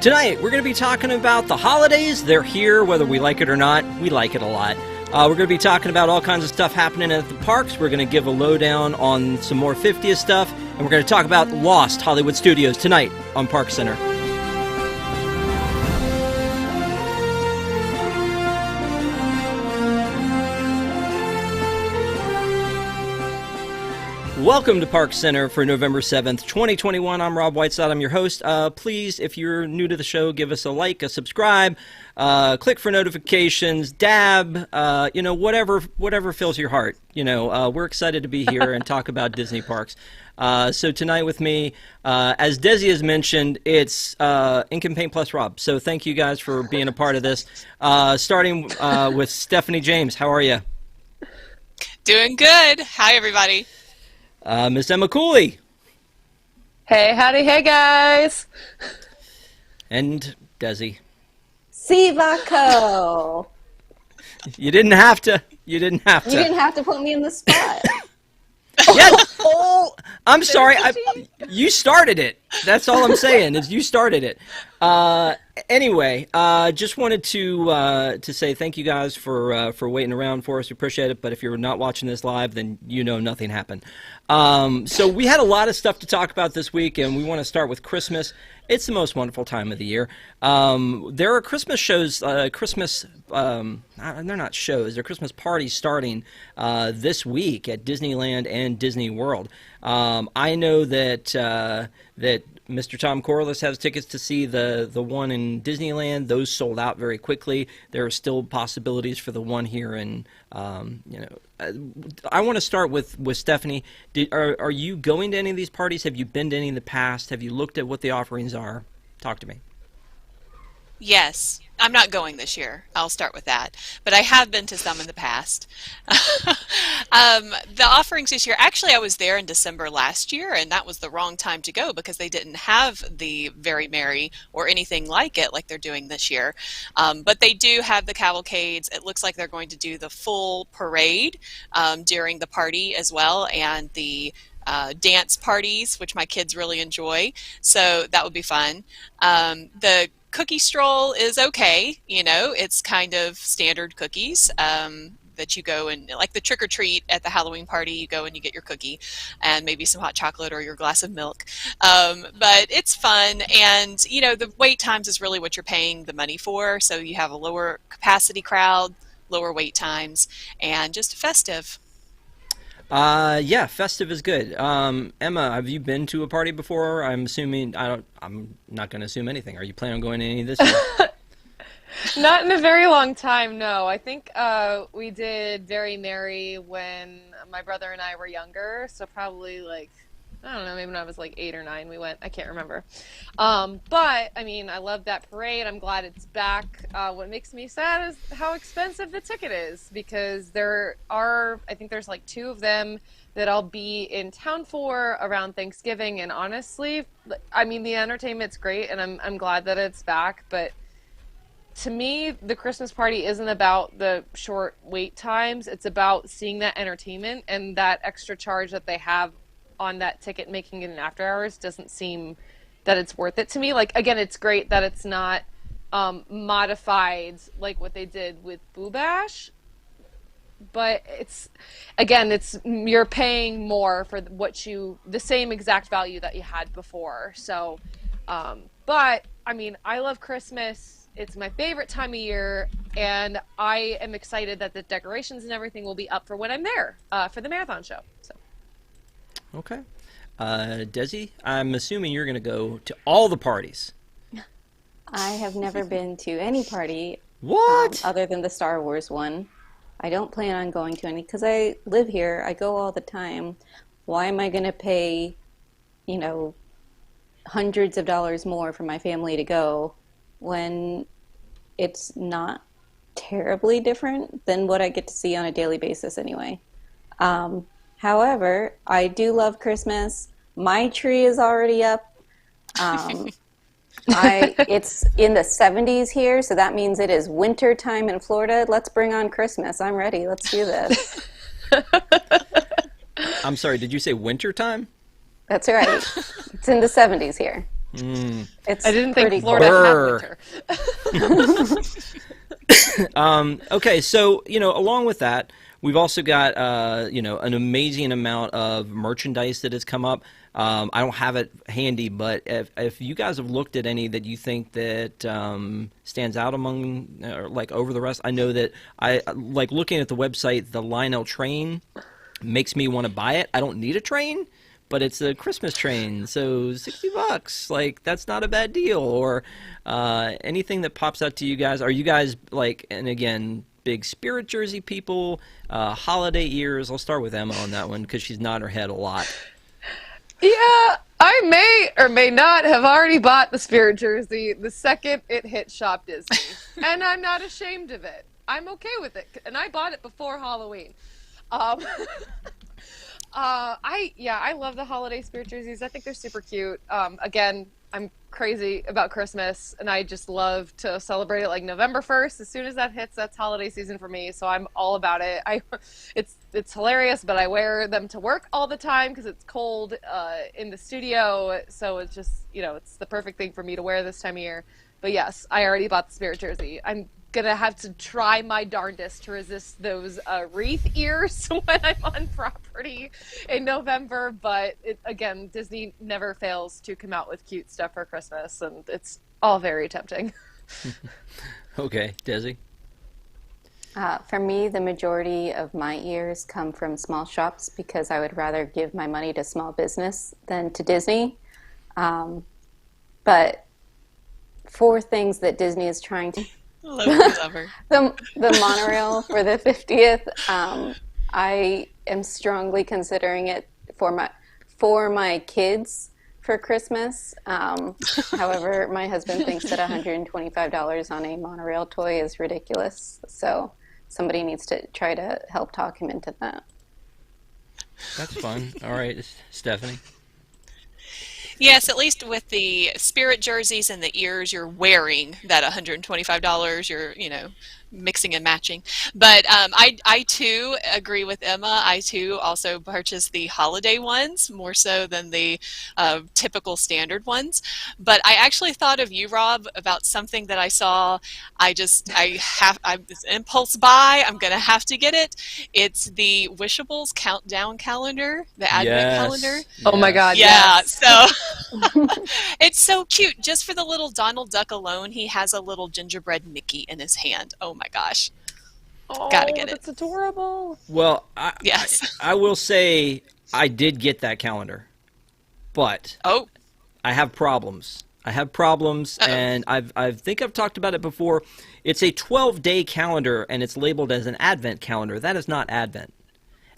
Tonight, we're going to be talking about the holidays. They're here, whether we like it or not. We like it a lot. We're going to be talking about all kinds of stuff happening at the parks. We're going to give a lowdown on some more 50th stuff. And we're going to talk about Lost Hollywood Studios tonight on ParksCenter. Welcome to ParksCenter for November 7th, 2021. I'm Rob Whiteside. I'm your host. Please, if you're new to the show, give us a like, a subscribe, click for notifications, dab, whatever fills your heart. We're excited to be here and talk about Disney parks. So tonight with me, as Desi has mentioned, it's Ink and Paint plus Rob. So thank you guys for being a part of this. Starting with Stephanie James. How are you? Doing good. Hi, everybody. Miss Emma Cooley. Hey, howdy, hey guys. And Desi. Sivaco. You didn't have to. You didn't have to put me in the spot. Yeah. Oh, I'm sorry. You started it. That's all I'm saying is you started it. Anyway, just wanted to say thank you guys for waiting around for us. We appreciate it. But if you're not watching this live, then you know nothing happened. So we had a lot of stuff to talk about this week, and we want to start with Christmas. It's the most wonderful time of the year. There are Christmas shows, they're not shows, they're Christmas parties starting this week at Disneyland and Disney World. I know that Mr. Tom Corliss has tickets to see the one in Disneyland. Those sold out very quickly. There are still possibilities for the one here in, I want to start with Stephanie. Are you going to any of these parties? Have you been to any in the past? Have you looked at what the offerings are? Talk to me. Yes. I'm not going this year. I'll start with that. But I have been to some in the past. The offerings this year, actually I was there in December last year, and that was the wrong time to go because they didn't have the Very Merry or anything like it like they're doing this year. But they do have the cavalcades. It looks like they're going to do the full parade during the party as well, and the dance parties, which my kids really enjoy. So that would be fun. The cookie stroll is okay. It's kind of standard cookies that you go and, like the trick or treat at the Halloween party, you go and you get your cookie and maybe some hot chocolate or your glass of milk. But it's fun, and the wait times is really what you're paying the money for. So you have a lower capacity crowd, lower wait times, and just festive. Yeah, festive is good. Emma, have you been to a party before? I'm not going to assume anything. Are you planning on going to any this year? Not in a very long time, no. I think we did Very Merry when my brother and I were younger, so probably I don't know, maybe when I was 8 or 9 we went. I can't remember. But, I love that parade. I'm glad it's back. What makes me sad is how expensive the ticket is, because I think there's 2 of them that I'll be in town for around Thanksgiving. And honestly, the entertainment's great, and I'm glad that it's back. But to me, the Christmas party isn't about the short wait times. It's about seeing that entertainment, and that extra charge that they have on that ticket, making it an after hours, doesn't seem that it's worth it to me. Again, it's great that it's not modified like what they did with Boo Bash, but you're paying more for the same exact value that you had before. So, but I love Christmas. It's my favorite time of year, and I am excited that the decorations and everything will be up for when I'm there for the marathon show. So. Okay. Desi, I'm assuming you're going to go to all the parties. I have never been to any party. What? Other than the Star Wars one. I don't plan on going to any because I live here. I go all the time. Why am I going to pay, hundreds of dollars more for my family to go when it's not terribly different than what I get to see on a daily basis anyway? However, I do love Christmas. My tree is already up. It's in the 70s here, so that means it is winter time in Florida. Let's bring on Christmas. I'm ready. Let's do this. I'm sorry, did you say winter time? That's right. It's in the 70s here. It's I didn't think pretty Florida Brr. had winter. Okay, so along with that, we've also got an amazing amount of merchandise that has come up. I don't have it handy, but if you guys have looked at any that you think that stands out among like over the rest, I know that I like looking at the website. The Lionel train makes me want to buy it. I don't need a train, but it's a Christmas train, so $60, like that's not a bad deal. Or anything that pops out to you guys. Are you guys like, and again, big Spirit jersey people, holiday ears? I'll start with Emma on that one because she's nodding her head a lot. Yeah, I may or may not have already bought the Spirit jersey the second it hit Shop Disney. And I'm not ashamed of it. I'm okay with it. And I bought it before Halloween. I love the holiday Spirit jerseys. I think they're super cute. Again, I'm crazy about Christmas, and I just love to celebrate it like November 1st. As soon as that hits, that's holiday season for me, so I'm all about it. It's hilarious, but I wear them to work all the time because it's cold in the studio, so it's just, it's the perfect thing for me to wear this time of year. But yes, I already bought the Spirit jersey. I'm gonna have to try my darndest to resist those wreath ears when I'm on property in November, but again, Disney never fails to come out with cute stuff for Christmas, and it's all very tempting. Okay, Desi? For me, the majority of my ears come from small shops because I would rather give my money to small business than to Disney. But 4 things that Disney is trying to Love her. the monorail for the 50th. I am strongly considering it for my kids for Christmas. However, my husband thinks that $125 on a monorail toy is ridiculous. So somebody needs to try to help talk him into that. That's fun. All right, Stephanie? Yes, at least with the Spirit jerseys and the ears, you're wearing that $125. You're, mixing and matching. But I too agree with Emma. I too also purchased the holiday ones more so than the typical standard ones. But I actually thought of you, Rob, about something that I saw. I'm it's an impulse buy. I'm gonna have to get it. It's the Wishables countdown calendar, the Advent calendar. Oh my God! Yeah, yes. so it's so cute. Just for the little Donald Duck alone, he has a little gingerbread Mickey in his hand. Oh my gosh. Gotta get it. That's adorable. Well, Yes. I will say I did get that calendar, but Oh, I have problems. And I think I've talked about it before. It's a 12-day calendar, and it's labeled as an Advent calendar. That is not Advent.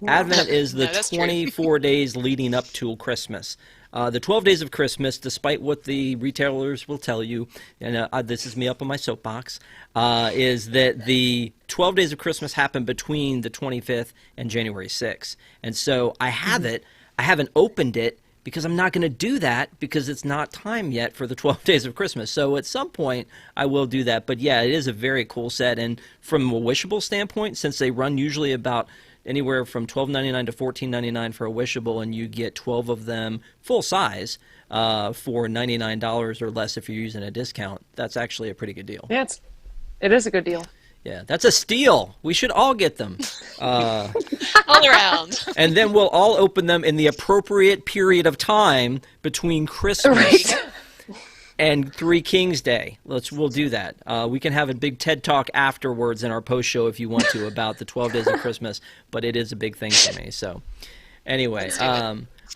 Advent is the No, that's true. 24 days leading up to Christmas. The 12 days of Christmas, despite what the retailers will tell you, and this is me up on my soapbox, is that the 12 days of Christmas happen between the 25th and January 6th. And so I have it. I haven't opened it because I'm not going to do that because it's not time yet for the 12 days of Christmas. So at some point I will do that. But yeah, it is a very cool set. And from a Wishable standpoint, since they run usually about anywhere from $12.99 to $14.99 for a Wishable, and you get 12 of them full size for $99 or less if you're using a discount. That's actually a pretty good deal. Yeah, it is a good deal. Yeah, that's a steal. We should all get them. all around. And then we'll all open them in the appropriate period of time between Christmas Right. and Three Kings Day. We'll do that. We can have a big TED Talk afterwards in our post show if you want to about the 12 days of Christmas, but it is a big thing for me. So anyway,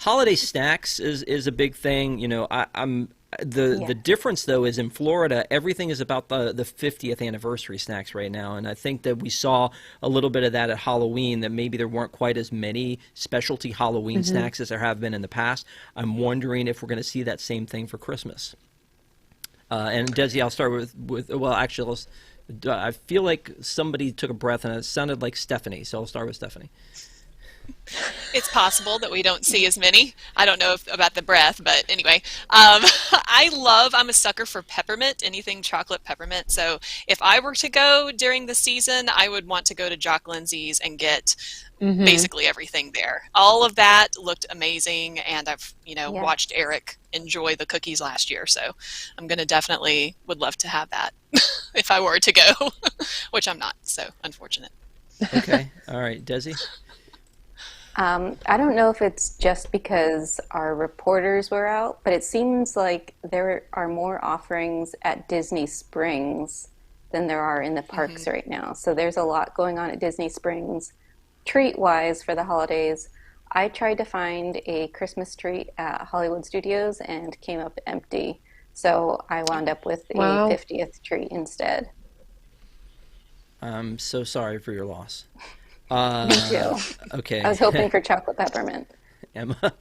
holiday snacks is a big thing. The difference though is in Florida, everything is about the 50th anniversary snacks right now, and I think that we saw a little bit of that at Halloween, that maybe there weren't quite as many specialty Halloween snacks as there have been in the past. I'm wondering if we're going to see that same thing for Christmas. And Desi, I'll start with well, actually, I feel like somebody took a breath and it sounded like Stephanie, so I'll start with Stephanie. It's possible that we don't see as many. I don't know about the breath, but anyway. I'm a sucker for peppermint, anything chocolate peppermint. So if I were to go during the season, I would want to go to Jock Lindsay's and get basically everything there. All of that looked amazing, and I've Yeah. watched Eric enjoy the cookies last year, so I'm gonna definitely would love to have that if I were to go, which I'm not, so unfortunate. Okay. All right, Desi. I don't know if it's just because our reporters were out, but it seems like there are more offerings at Disney Springs than there are in the parks right now. So there's a lot going on at Disney Springs treat-wise for the holidays. I tried to find a Christmas treat at Hollywood Studios and came up empty. So I wound up with a Wow. 50th treat instead. I'm so sorry for your loss. Me too. Okay. I was hoping for chocolate peppermint. Emma.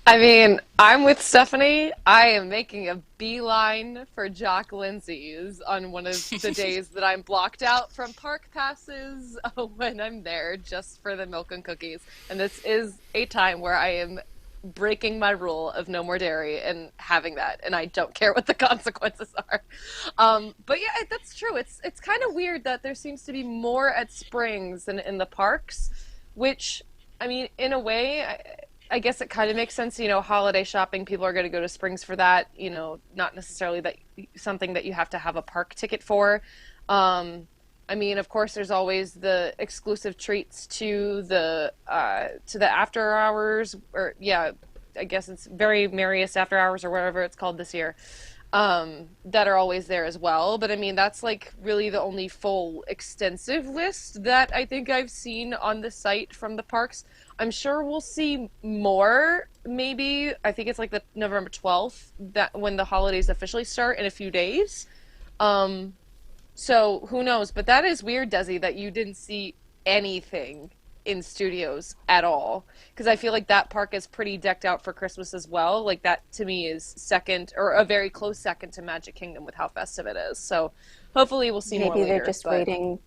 I mean, I'm with Stephanie. I am making a beeline for Jock Lindsay's on one of the days that I'm blocked out from park passes when I'm there just for the milk and cookies. And this is a time where I am breaking my rule of no more dairy and having that, and I don't care what the consequences are. But yeah, that's true. It's kind of weird that there seems to be more at Springs than in the parks, which, I mean, in a way, I guess it kind of makes sense. Holiday shopping, people are going to go to Springs for that. Not necessarily that something that you have to have a park ticket for. I mean, of course, there's always the exclusive treats to the after hours, or yeah, I guess it's Very Merriest After Hours or whatever it's called this year, that are always there as well. But I mean, that's like really the only full extensive list that I think I've seen on the site from the parks. I'm sure we'll see more. Maybe I think it's like the November 12th that when the holidays officially start in a few days. So who knows? But that is weird, Desi, that you didn't see anything in studios at all. Because I feel like that park is pretty decked out for Christmas as well. Like that to me is second, or a very close second to Magic Kingdom with how festive it is. So hopefully we'll see more Maybe later. they're just waiting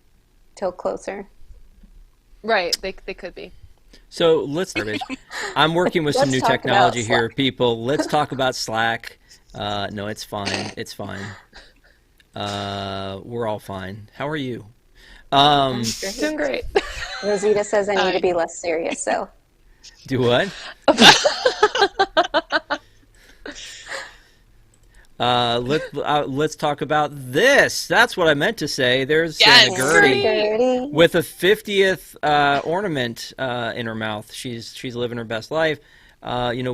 till closer. Right, they could be. So I'm working with some Let's new talk technology about here, Slack. people. Let's talk about Slack. No, it's fine. It's fine. We're all fine. How are you? Doing great. Rosita says I need to be less serious, so. Do what? Let's talk about this. That's what I meant to say. There's Yes. Gertie Gertie. with a 50th ornament in her mouth. She's living her best life. We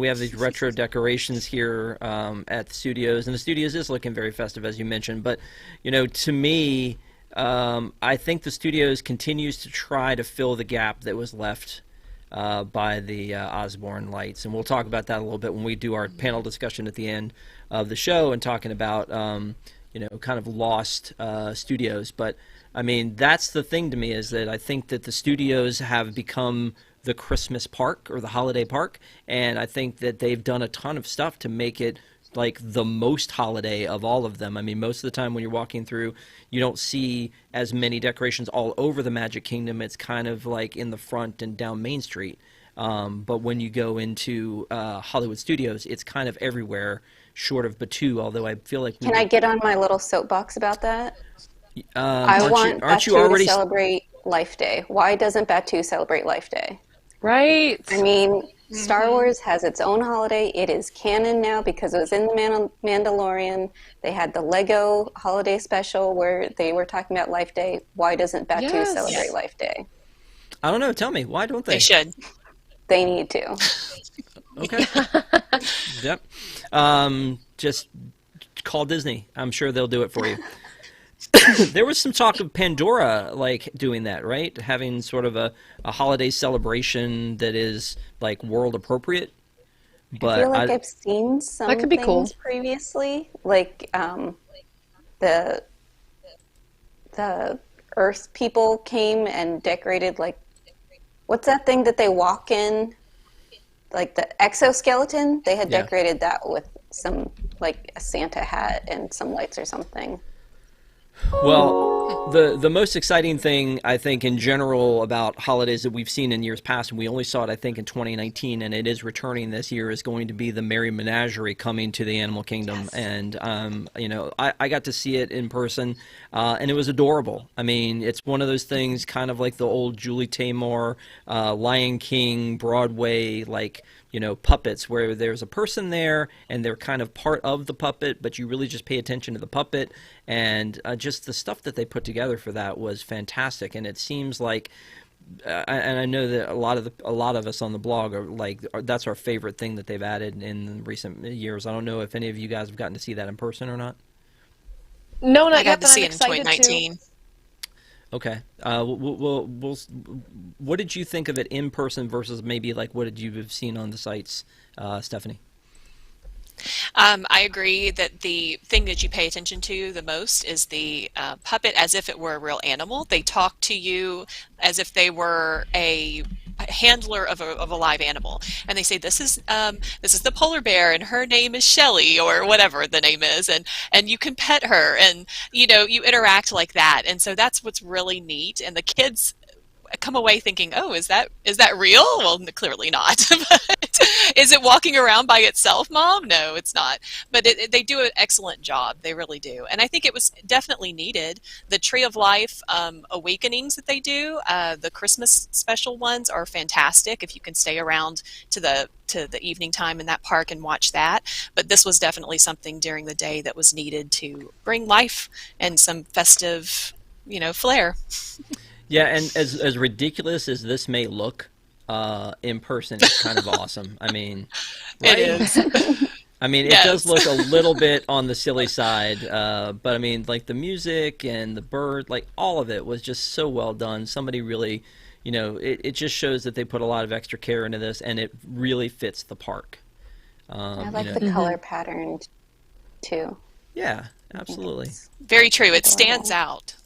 have these retro decorations here at the studios, and the studios is looking very festive, as you mentioned. But, to me, I think the studios continues to try to fill the gap that was left by the Osborne lights. And we'll talk about that a little bit when we do our panel discussion at the end of the show and talking about, kind of lost studios. But, I mean, that's the thing to me, is that I think that the studios have become the Christmas park or the holiday park, and I think that they've done a ton of stuff to make it like the most holiday of all of them. I mean, most of the time when you're walking through, you don't see as many decorations all over the Magic Kingdom. It's kind of like in the front and down Main Street. But when you go into Hollywood Studios, it's kind of everywhere, short of Batuu, although I feel like... Can I get on my little soapbox about that? I aren't want you Batuu already... to celebrate Life Day. Why doesn't Batuu celebrate Life Day? Right. I mean, Star Wars has its own holiday. It is canon now because it was in the Mandalorian. They had the Lego holiday special where they were talking about Life Day. Why doesn't Batuu Yes. celebrate Life Day? I don't know. Tell me. Why don't they? They should. They need to. Okay. Yep. Just call Disney. I'm sure they'll do it for you. There was some talk of Pandora doing that, right? Having sort of a holiday celebration that is like world appropriate. But I feel like I've seen some That could be things cool. previously, like the Earth people came and decorated what's that thing that they walk in? Like the exoskeleton? They had Yeah. decorated that with some a Santa hat and some lights or something. Well, The most exciting thing I think in general about holidays that we've seen in years past, and we only saw it I think in 2019, and it is returning this year, is going to be the Merry Menagerie coming to the Animal Kingdom. Yes. And I got to see it in person, and it was adorable. I mean, it's one of those things, kind of like the old Julie Taymor, Lion King, Broadway, like, puppets, where there's a person there and they're kind of part of the puppet, but you really just pay attention to the puppet. And just the stuff that they put together for that was fantastic. And it seems like, and I know that a lot of us on the blog are like, that's our favorite thing that they've added in recent years. I don't know if any of you guys have gotten to see that in person or not. No, not I got yet, to but see I'm it in excited 2019. Okay. What did you think of it in person versus maybe like what did you have seen on the sites, Stephanie? I agree that the thing that you pay attention to the most is the puppet, as if it were a real animal. They talk to you as if they were a handler of a live animal, and they say, this is the polar bear and her name is Shelly, or whatever the name is, and you can pet her, and you interact like that. And so that's what's really neat, and the kids come away thinking, oh, is that real? Well, clearly not. But is it walking around by itself, Mom? No, it's not. But they do an excellent job. They really do. And I think it was definitely needed. The Tree of Life awakenings that they do, the Christmas special ones, are fantastic if you can stay around to the evening time in that park and watch that. But this was definitely something during the day that was needed to bring life and some festive, flair. Yeah, and as ridiculous as this may look, in person, it's kind of awesome. I mean, right? It is. I mean, it Yes. does look a little bit on the silly side, but I mean, like the music and the bird, like all of it was just so well done. Somebody really, it just shows that they put a lot of extra care into this, and it really fits the park. I like the color pattern too. Yeah, absolutely. Very true. It stands out.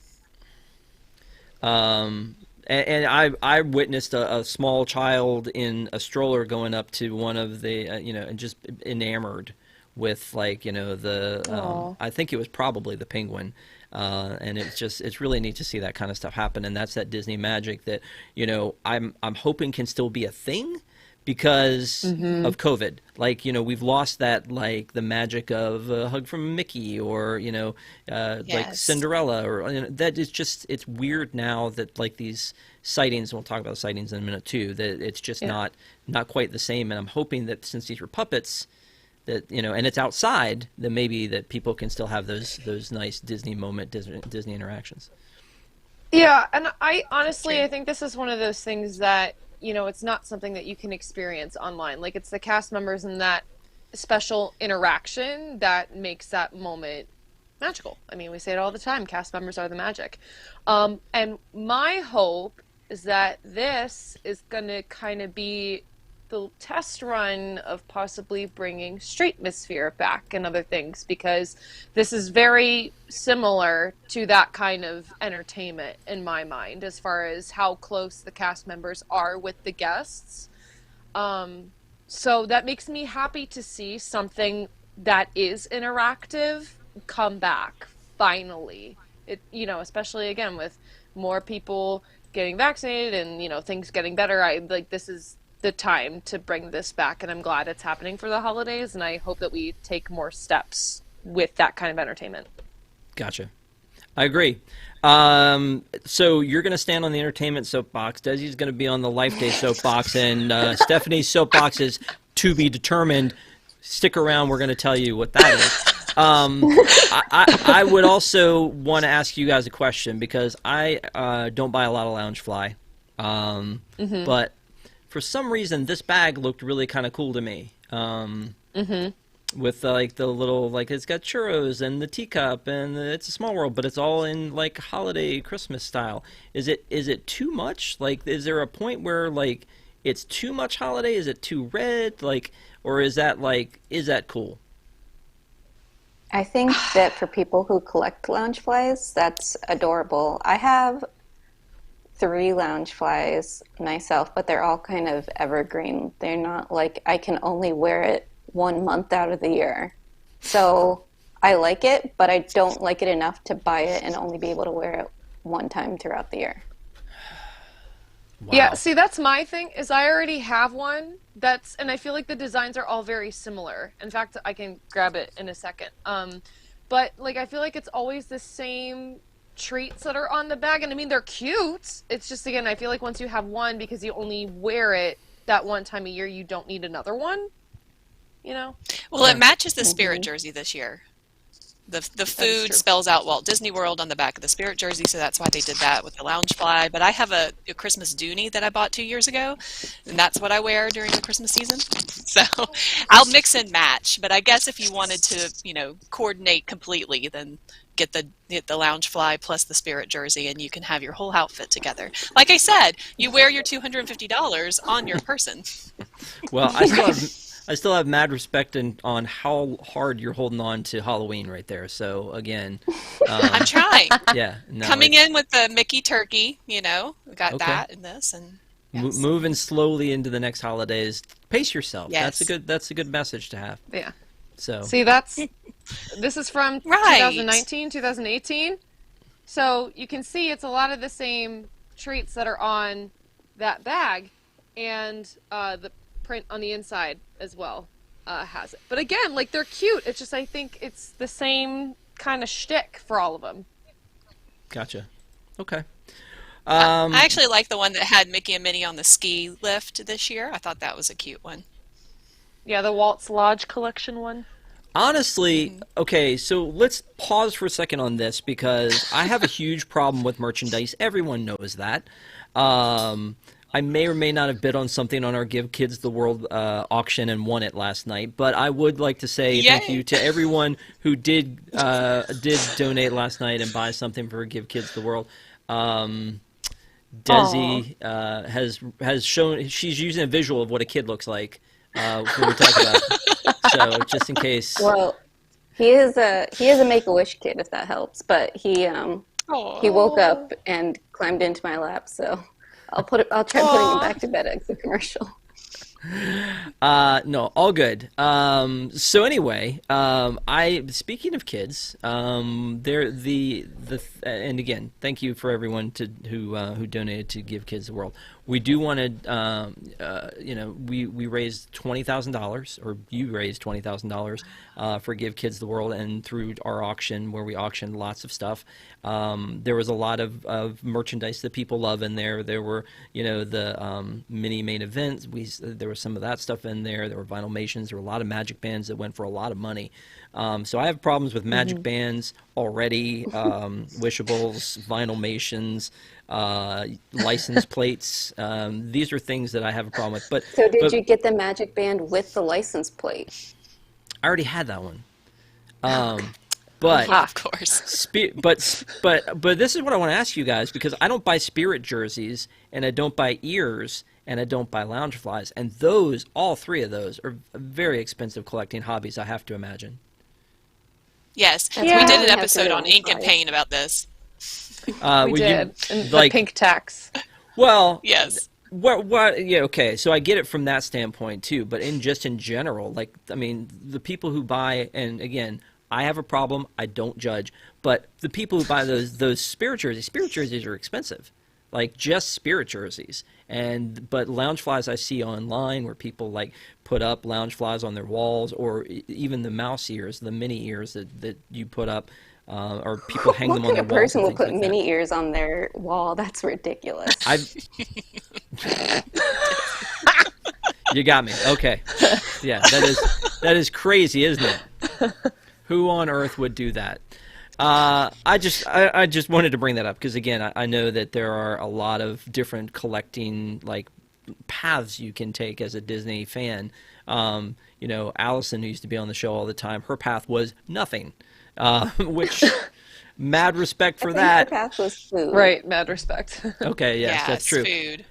And I witnessed a small child in a stroller going up to one of the, and just enamored with like, I think it was probably the penguin. And it's really neat to see that kind of stuff happen. And that's that Disney magic that, I'm hoping can still be a thing because of COVID. Like, we've lost that, like the magic of a hug from Mickey or, like Yes. Cinderella or that is just, it's weird now that like these sightings, and we'll talk about the sightings in a minute too, that it's just not quite the same. And I'm hoping that since these were puppets that, and it's outside, that maybe that people can still have those nice Disney Disney interactions. Yeah, and I honestly, I think this is one of those things that, it's not something that you can experience online. Like, it's the cast members and that special interaction that makes that moment magical. I mean, we say it all the time, cast members are the magic. And my hope is that this is going to kind of be the test run of possibly bringing Streetmosphere back and other things, because this is very similar to that kind of entertainment in my mind, as far as how close the cast members are with the guests. So that makes me happy to see something that is interactive come back finally. It, especially again with more people getting vaccinated and things getting better. I like this is the time to bring this back, and I'm glad it's happening for the holidays, and I hope that we take more steps with that kind of entertainment. Gotcha. I agree. So you're going to stand on the entertainment soapbox. Desi's going to be on the Life Day soapbox, and Stephanie's soapbox is to be determined. Stick around. We're going to tell you what that is. I would also want to ask you guys a question, because I don't buy a lot of Loungefly, but for some reason this bag looked really kind of cool to me. With like the little, like it's got churros and the teacup and It's a Small World, but it's all in like holiday Christmas style. Is it too much? Like, is there a point where like it's too much holiday? Is it too red? Like, or is that cool? I think that for people who collect Loungeflies, that's adorable. I have 3 Loungeflies myself, but they're all kind of evergreen. They're not like I can only wear it 1 month out of the year. So I like it, but I don't like it enough to buy it and only be able to wear it one time throughout the year. Wow. Yeah, see, that's my thing, is I already have one and I feel like the designs are all very similar. In fact, I can grab it in a second. But like, I feel like it's always the same treats that are on the bag, and I mean, they're cute. It's just, again, I feel like once you have one, because you only wear it that one time a year, you don't need another one, you know? Well, it matches the Spirit jersey this year. The food spells out Walt Disney World on the back of the Spirit jersey, so that's why they did that with the Loungefly. But I have a Christmas Dooney that I bought 2 years ago, and that's what I wear during the Christmas season. So I'll mix and match. But I guess if you wanted to, coordinate completely, then get the Loungefly plus the Spirit jersey, and you can have your whole outfit together. Like I said, you wear your $250 on your person. Well, I still have mad respect on how hard you're holding on to Halloween right there. So again, I'm trying. Yeah, no, Coming in with the Mickey turkey, we got Okay. that in this, and yes. Moving slowly into the next holidays. Pace yourself. Yes. That's a good message to have. Yeah. So See, this is from Right. 2019, 2018. So you can see it's a lot of the same treats that are on that bag, and the print on the inside as well has it. But again, like, they're cute. It's just, I think it's the same kind of shtick for all of them. Gotcha. Okay. I actually like the one that had Mickey and Minnie on the ski lift this year. I thought that was a cute one. Yeah, the Walt's Lodge collection one. Honestly, okay, so let's pause for a second on this, because I have a huge problem with merchandise. Everyone knows that. I may or may not have bid on something on our Give Kids the World auction and won it last night, but I would like to say thank you to everyone who did donate last night and buy something for Give Kids the World. Desi has shown, she's using a visual of what a kid looks like when we talk about it. So just in case. Well, he is a Make-A-Wish kid, if that helps. But he woke up and climbed into my lap, so I'll try putting him back to bed as a commercial. No, all good. So anyway, speaking of kids, and again, thank you for everyone who donated to Give Kids the World. We do want to, we raised $20,000, or you raised $20,000 for Give Kids the World, and through our auction where we auctioned lots of stuff. There was a lot of merchandise that people love in there. There were, the mini main events. There was some of that stuff in there. There were Vinylmations. There were a lot of magic bands that went for a lot of money. So I have problems with magic bands already, Wishables, Vinylmations, license plates. These are things that I have a problem with. But so did you get the magic band with the license plate? I already had that one. But of course. But this is what I want to ask you guys, because I don't buy Spirit jerseys, and I don't buy ears, and I don't buy Loungeflies, and all three of those are very expensive collecting hobbies, I have to imagine. Yes, Yeah, we did we an have episode to on ink and Loungeflies. paint about this. We did. And the pink tax. Well, Yes. What? Yeah, okay. So I get it from that standpoint too, but in general, like, I mean, the people who buy, and again, I have a problem. I don't judge, but the people who buy those Spirit jerseys are expensive, like just Spirit jerseys. But Loungeflies I see online where people like put up Loungeflies on their walls, or even the mouse ears, the mini ears that you put up. Or people hang them on their walls. What kind of person will put like mini ears on their wall? That's ridiculous. You got me. Okay. Yeah, that is crazy, isn't it? Who on earth would do that? I just wanted to bring that up because, again, I know that there are a lot of different collecting paths you can take as a Disney fan. Allison, who used to be on the show all the time, her path was nothing. Which, mad respect for that. Her path was food. Right, mad respect. Okay, yes, that's true. Food.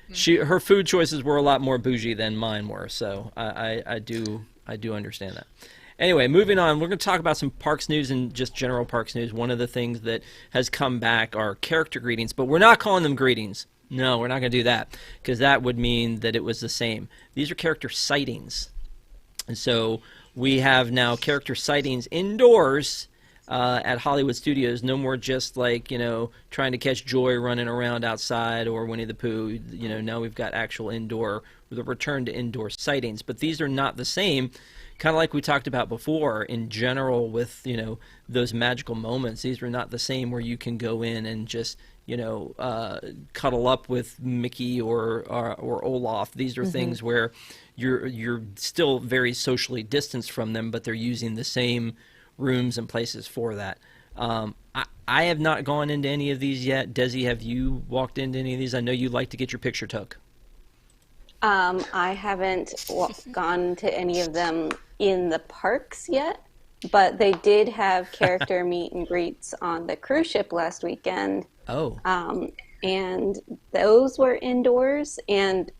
Her food choices were a lot more bougie than mine were, so I do understand that. Anyway, moving on, we're going to talk about some parks news and just general parks news. One of the things that has come back are character greetings, but we're not calling them greetings. No, we're not going to do that, because that would mean that it was the same. These are character sightings, and so we have now character sightings indoors. at Hollywood Studios. No more just like, trying to catch Joy running around outside or Winnie the Pooh. Now we've got actual indoor, with a return to indoor sightings. But these are not the same, kind of like we talked about before in general with, those magical moments. These are not the same where you can go in and just, cuddle up with Mickey or Olaf. These are things where you're still very socially distanced from them, but they're using the same rooms and places for that. I have not gone into any of these yet. Desi, have you walked into any of these? I know you like to get your picture took. I haven't gone to any of them in the parks yet, but they did have character meet and greets on the cruise ship last weekend. Oh. And those were indoors, and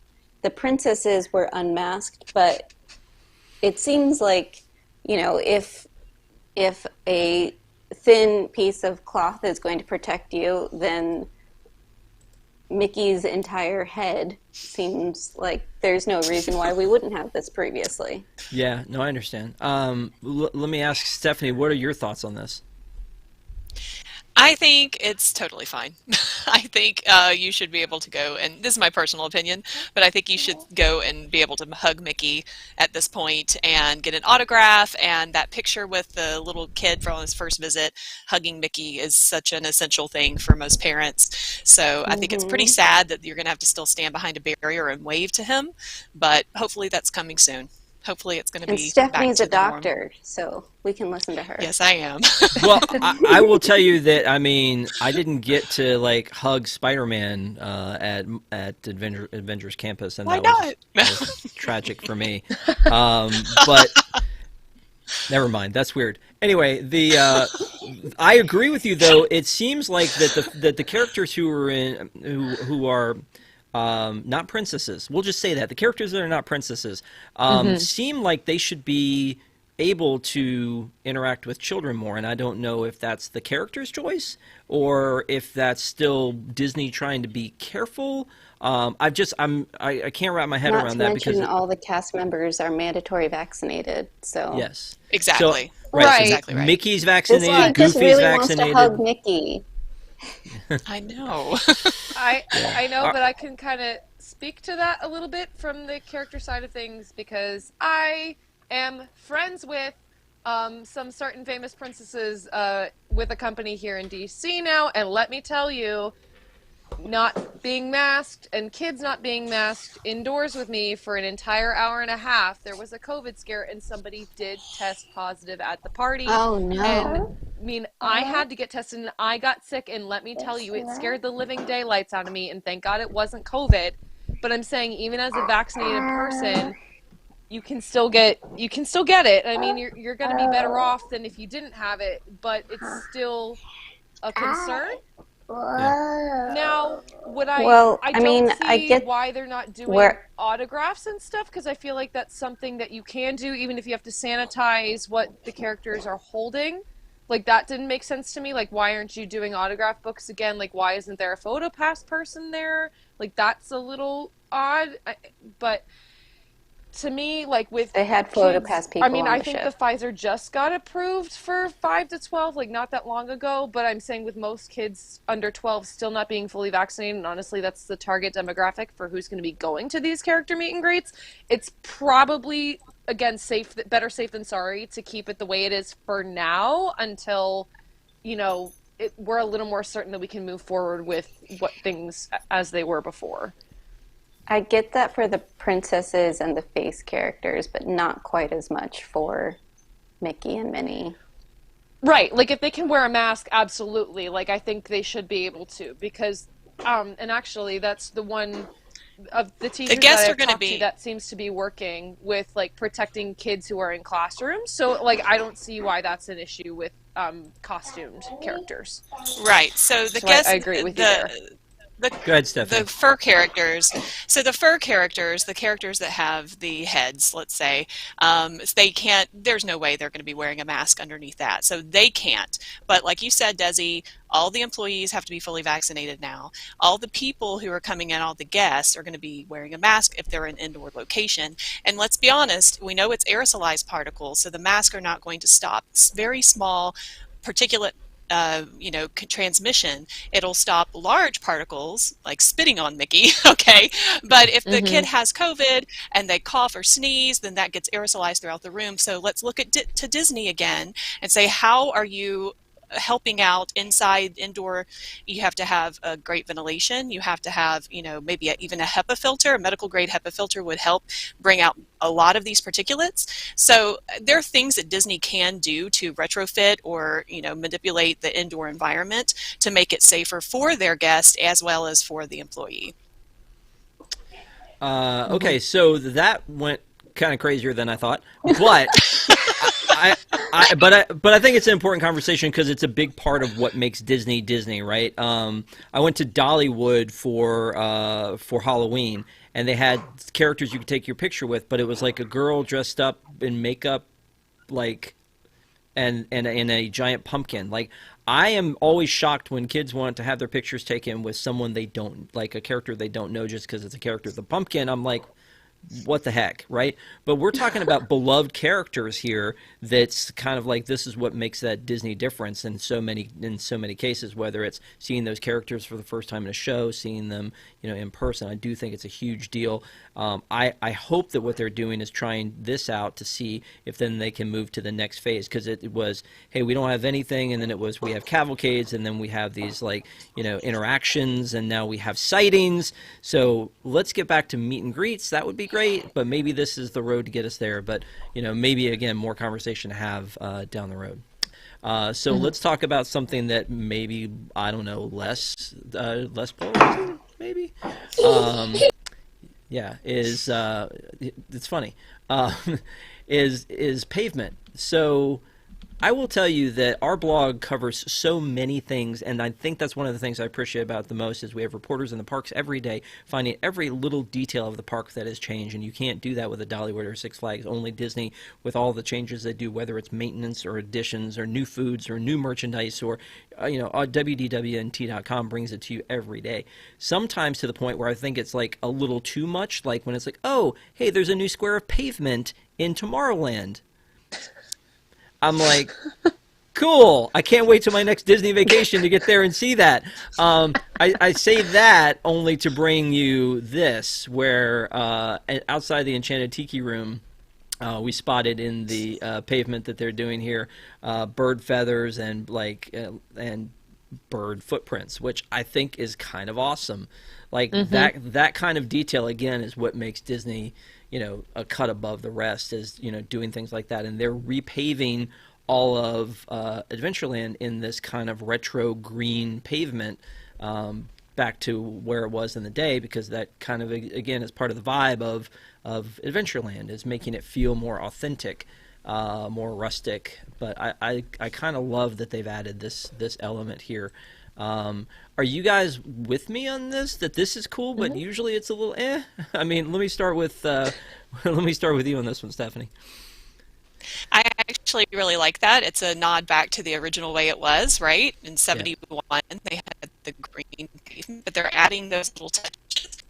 the princesses were unmasked, but it seems like, if a thin piece of cloth is going to protect you, then Mickey's entire head seems like there's no reason why we wouldn't have this previously. Yeah, no, I understand. Let me ask Stephanie, what are your thoughts on this? I think it's totally fine. I think you should be able to go, and this is my personal opinion, but I think you should go and be able to hug Mickey at this point and get an autograph, and that picture with the little kid from his first visit hugging Mickey is such an essential thing for most parents. So I think it's pretty sad that you're going to have to still stand behind a barrier and wave to him, but hopefully that's coming soon. Hopefully it's going to be Stephanie's back to a doctor, so we can listen to her. Yes, I am. Well, I will tell you that, I that get to like hug Spider-Man at Avengers Campus, and Why that was tragic for me. But never mind, that's weird. Anyway, I agree with you though. It seems like that the characters who are not princesses. We'll just say that the characters that are not princesses seem like they should be able to interact with children more, and I don't know if that's the character's choice or if that's still Disney trying to be careful. I can't wrap my head around that because all the cast members are mandatory vaccinated. So yes, exactly. So, right. Exactly right. Mickey's vaccinated. This Goofy's really vaccinated. wants to hug Mickey. I know. I know, but I can kind of speak to that a little bit from the character side of things because I am friends with some certain famous princesses with a company here in DC now, and let me tell you, not being masked and kids not being masked indoors with me for an entire hour and a half, there was a COVID scare and somebody did test positive at the party. Oh no. And I had to get tested and I got sick, and let me tell you, it scared the living daylights out of me, and thank God it wasn't COVID. But I'm saying, even as a vaccinated person, you can still get it. I mean, you're going to be better off than if you didn't have it, but it's still a concern. Yeah. Now, I get why they're not doing autographs and stuff, because I feel like that's something that you can do even if you have to sanitize what the characters are holding. Like, that didn't make sense to me. Like, why aren't you doing autograph books again? Like, why isn't there a PhotoPass person there? Like, that's a little odd. But to me, like, with they had kids, PhotoPass people. I think the Pfizer just got approved for 5 to 12, like, not that long ago. But I'm saying with most kids under 12 still not being fully vaccinated, and honestly, that's the target demographic for who's going to be going to these character meet and greets. It's probably, again, better safe than sorry to keep it the way it is for now until, we're a little more certain that we can move forward with what things as they were before. I get that for the princesses and the face characters, but not quite as much for Mickey and Minnie. Right. Like, if they can wear a mask, absolutely. Like, I think they should be able to, because, and actually, that's the one of the teachers that I've talked to that seems to be working with, like, protecting kids who are in classrooms. So, like, I don't see why that's an issue with costumed characters. Right. So I agree with you there. Go ahead, Stephanie. The fur characters. So the fur characters, the characters that have the heads, let's say, they can't. There's no way they're going to be wearing a mask underneath that, so they can't. But like you said, Desi, all the employees have to be fully vaccinated now. All the people who are coming in, all the guests, are going to be wearing a mask if they're in an indoor location. And let's be honest, we know it's aerosolized particles, so the masks are not going to stop. It's very small particulate transmission. It'll stop large particles like spitting on Mickey, okay? But if the kid has COVID and they cough or sneeze, then that gets aerosolized throughout the room. So let's look at to Disney again and say, how are you helping out inside, indoor? You have to have a great ventilation. You have to have, maybe even a HEPA filter. A medical grade HEPA filter would help bring out a lot of these particulates. So there are things that Disney can do to retrofit or, manipulate the indoor environment to make it safer for their guests as well as for the employee. Okay, so that went kind of crazier than I thought, but but I think it's an important conversation because it's a big part of what makes Disney Disney, right? I went to Dollywood for Halloween, and they had characters you could take your picture with, but it was like a girl dressed up in makeup, like, and in a giant pumpkin. Like, I am always shocked when kids want to have their pictures taken with someone they don't, like a character they don't know just because it's a character. The pumpkin, I'm like, what the heck, right? But we're talking about beloved characters here. That's kind of like, this is what makes that Disney difference in so many cases, whether it's seeing those characters for the first time in a show, seeing them in person. I do think it's a huge deal. I hope that what they're doing is trying this out to see if then they can move to the next phase, because it was, hey, we don't have anything, and then it was, we have cavalcades, and then we have these interactions, and now we have sightings. So let's get back to meet and greets. That would be great, but maybe this is the road to get us there. But maybe again, more conversation to have down the road. So let's talk about something that maybe, I don't know, less polarizing, maybe. Yeah, it's funny. Is pavement. So I will tell you that our blog covers so many things, and I think that's one of the things I appreciate about it the most is we have reporters in the parks every day finding every little detail of the park that has changed, and you can't do that with a Dollywood or Six Flags. Only Disney, with all the changes they do, whether it's maintenance or additions or new foods or new merchandise or WDWNT.com brings it to you every day. Sometimes to the point where I think it's like a little too much, like when it's like, oh, hey, there's a new square of pavement in Tomorrowland. I'm like, cool. I can't wait till my next Disney vacation to get there and see that. I say that only to bring you this, where outside the Enchanted Tiki Room, we spotted in the pavement that they're doing here bird feathers and and bird footprints, which I think is kind of awesome. Like that kind of detail again is what makes Disney, a cut above the rest, is doing things like that, and they're repaving all of Adventureland in this kind of retro green pavement back to where it was in the day, because that kind of again is part of the vibe of Adventureland, is making it feel more authentic, more rustic. But I kind of love that they've added this element here. Are you guys with me on this? That this is cool, but usually it's a little eh. I mean, let me start with you on this one, Stephanie. I actually really like that. It's a nod back to the original way it was, right? In '71, they had the green pavement, but they're adding those little touches.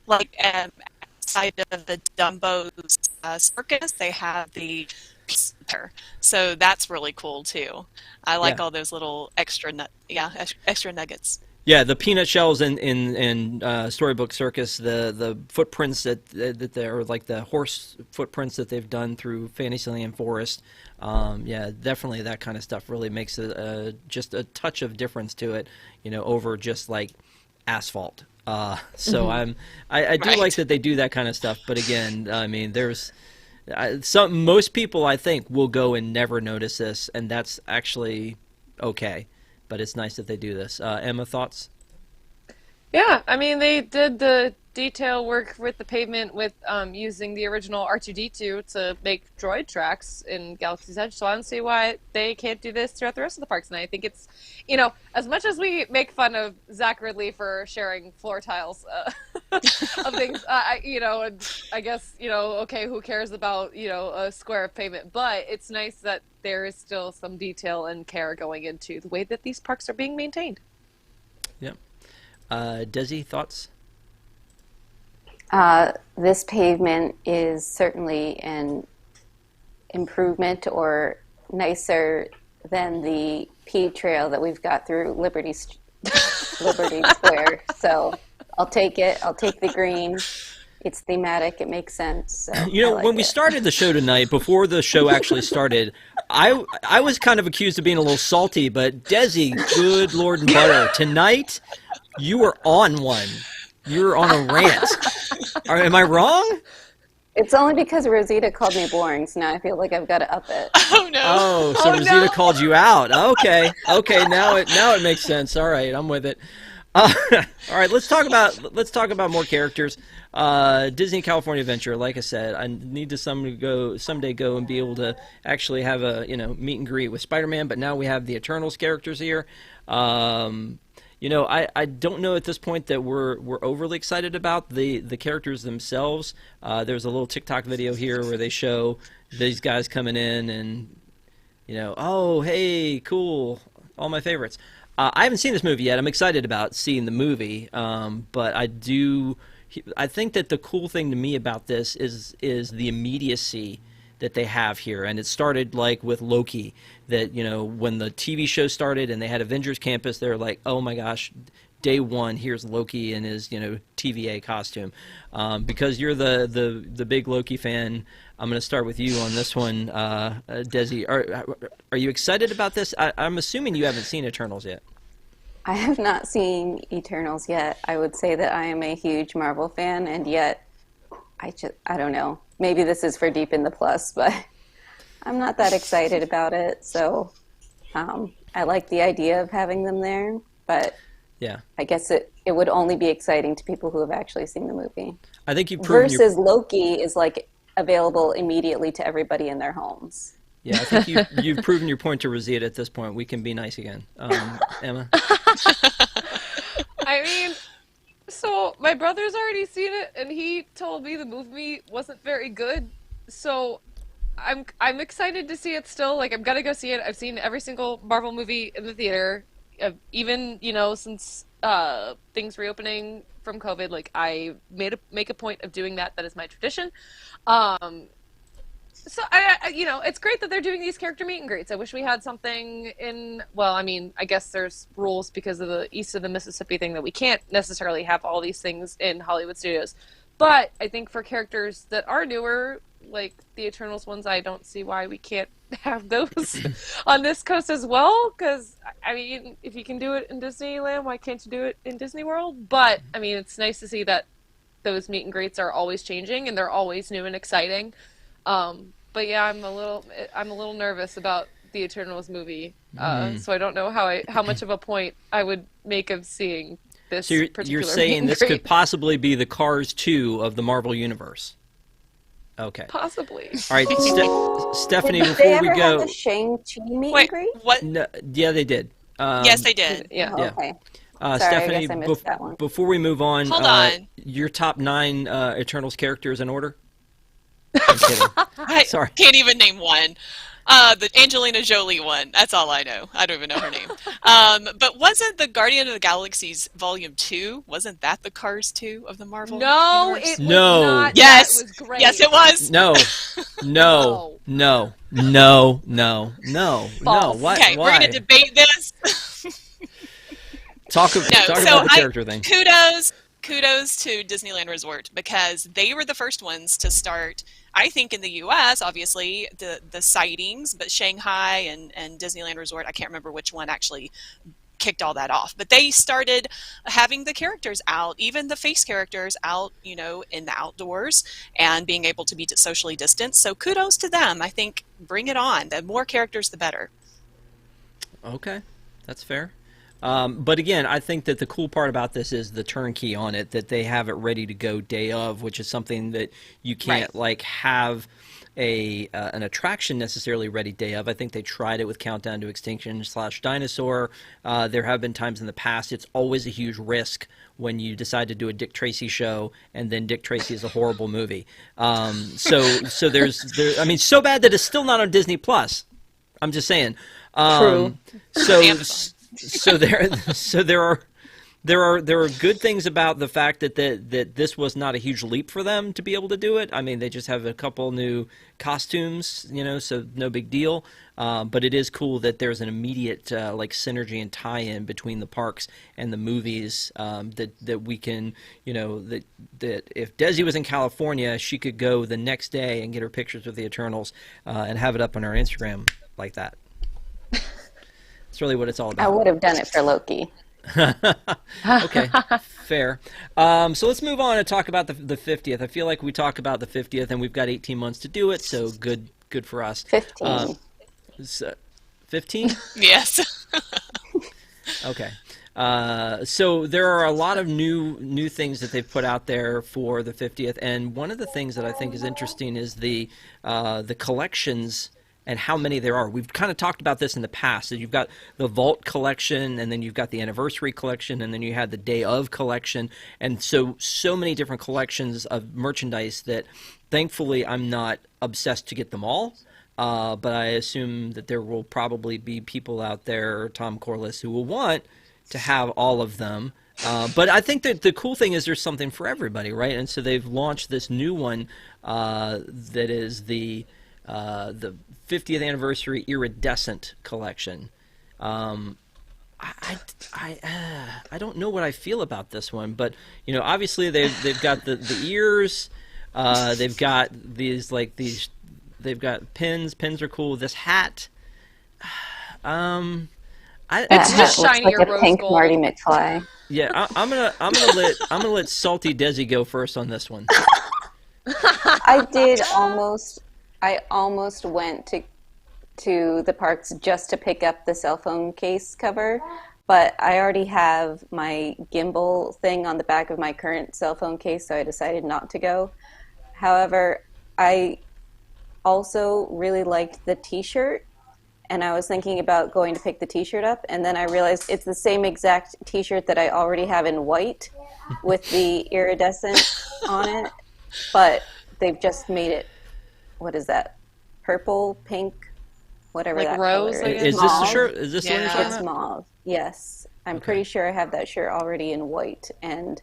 Like outside of the Dumbo's circus, they have the there. So that's really cool too. I like all those little extra nuggets. Yeah, the peanut shells in Storybook Circus, the footprints that they're like the horse footprints that they've done through Fantasyland Forest. Yeah, definitely that kind of stuff really makes just a touch of difference to it, over just like asphalt. So I do like that they do that kind of stuff. But again, I mean, there's most people I think will go and never notice this, and that's actually okay. But it's nice that they do this. Emma, thoughts? Yeah, I mean, they did the detail work with the pavement with using the original R2-D2 to make droid tracks in Galaxy's Edge, so I don't see why they can't do this throughout the rest of the parks. And I think it's, as much as we make fun of Zach Ridley for sharing floor tiles of things, and I guess, okay, who cares about, a square of pavement, but it's nice that there is still some detail and care going into the way that these parks are being maintained. Yeah. Desi, thoughts? This pavement is certainly an improvement or nicer than the P trail that we've got through Liberty Square. So I'll take it. I'll take the green. It's thematic. It makes sense. So You know, I like when we it. started the show tonight, before the show actually started, I was kind of accused of being a little salty, but Desi, good Lord and butter, tonight you were on one. You were on a rant. Am I wrong? It's only because Rosita called me boring, so now I feel like I've got to up it. Oh no. Oh, so Rosita called you out. Okay, now it makes sense. All right, I'm with it. All right, let's talk about more characters. Disney California Adventure. Like I said, I need to someday go and be able to actually have a meet and greet with Spider-Man. But now we have the Eternals characters here. I don't know at this point that we're overly excited about the characters themselves. There's a little TikTok video here where they show these guys coming in and oh hey, cool, all my favorites. I haven't seen this movie yet. I'm excited about seeing the movie, but I think that the cool thing to me about this is the immediacy that they have here, and it started like with Loki. That when the TV show started and they had Avengers Campus, they're like, oh my gosh, day one, here's Loki in his TVA costume. Because you're the big Loki fan, I'm going to start with you on this one, Desi. Are you excited about this? I'm assuming you haven't seen Eternals yet. I have not seen Eternals yet. I would say that I am a huge Marvel fan, and yet I don't know. Maybe this is for Deep in the Plus, but I'm not that excited about it. So I like the idea of having them there, but yeah, I guess it would only be exciting to people who have actually seen the movie. I think you've proven versus Loki is like available immediately to everybody in their homes. Yeah, I think you've proven your point to Rosita at this point. We can be nice again. Emma? I mean, so my brother's already seen it, and he told me the movie wasn't very good. So I'm excited to see it still. Like, I'm gonna go see it. I've seen every single Marvel movie in the theater, even since things reopening from COVID. Like, I make a point of doing that. That is my tradition. So it's great that they're doing these character meet and greets. I wish we had something in. Well, I mean, I guess there's rules because of the east of the Mississippi thing that we can't necessarily have all these things in Hollywood studios. But I think for characters that are newer, like the Eternals ones, I don't see why we can't have those on this coast as well. Because I mean, if you can do it in Disneyland, why can't you do it in Disney World? But I mean, it's nice to see that those meet and greets are always changing and they're always new and exciting. But yeah, I'm a little nervous about the Eternals movie, so I don't know how much of a point I would make of seeing this. So you're saying this could possibly be the Cars 2 of the Marvel Universe? Okay. Possibly. All right, Stephanie, did before they ever we go, have a Shang-Chi meet Wait, and greet? what? no, yeah, they did. Yes, they did. Yeah. Oh, okay. Sorry, Stephanie, I guess I missed that one. before we move on, Hold on. your top 9 Eternals characters in order? I'm kidding. I Sorry. can't even name one. The Angelina Jolie one. That's all I know. I don't even know her name. But wasn't the Guardian of the Galaxy's Volume 2? Wasn't that the Cars 2 of the Marvel No, universe? it was No. not. Yes. That was great. Yes, it was. No. False. Why? Okay, we're going to debate this. Talk about the character thing. Kudos to Disneyland Resort because they were the first ones to start, I think in the U.S., obviously, the sightings, but Shanghai and Disneyland Resort, I can't remember which one actually kicked all that off. But they started having the characters out, even the face characters out, in the outdoors and being able to be socially distanced. So kudos to them. I think bring it on. The more characters, the better. Okay, that's fair. But again, I think that the cool part about this is the turnkey on it, that they have it ready to go day of, which is something that you can't have an attraction necessarily ready day of. I think they tried it with Countdown to Extinction / Dinosaur. There have been times in the past. It's always a huge risk when you decide to do a Dick Tracy show and then Dick Tracy is a horrible movie. So I mean, so bad that it's still not on Disney Plus. I'm just saying. True. So there there are good things about the fact that this was not a huge leap for them to be able to do it. I mean, they just have a couple new costumes, so no big deal. But it is cool that there's an immediate like synergy and tie-in between the parks and the movies. That we can, that if Desi was in California, she could go the next day and get her pictures with the Eternals and have it up on our Instagram like that. That's really what it's all about. I would have done it for Loki. Okay, fair. So let's move on and talk about the 50th. I feel like we talk about the 50th, and we've got 18 months to do it, so good for us. 15. 15? Yes. Okay. So there are a lot of new things that they've put out there for the 50th, and one of the things that I think is interesting is the collections and how many there are. We've kind of talked about this in the past. So you've got the Vault collection, and then you've got the Anniversary collection, and then you had the Day of collection, and so many different collections of merchandise that thankfully I'm not obsessed to get them all. But I assume that there will probably be people out there, Tom Corliss, who will want to have all of them. But I think that the cool thing is there's something for everybody, right? And so they've launched this new one that is the 50th Anniversary Iridescent collection. I don't know what I feel about this one, but obviously they've got the ears, they've got these. They've got pins. Pins are cool. This hat, It's just looks shinier like a rose pink gold. Marty McFly. yeah. I'm gonna let Salty Desi go first on this one. I almost went to the parks just to pick up the cell phone case cover, but I already have my gimbal thing on the back of my current cell phone case, so I decided not to go. However, I also really liked the t-shirt, and I was thinking about going to pick the t-shirt up, and then I realized it's the same exact t-shirt that I already have in white with the iridescent on it, but they've just made it, what is that, purple, pink, whatever Like that rose, color I is. guess? Is this the Mauve. shirt? Is this the one you're Yeah. talking It's about? mauve, yes. I'm pretty sure I have that shirt already in white, and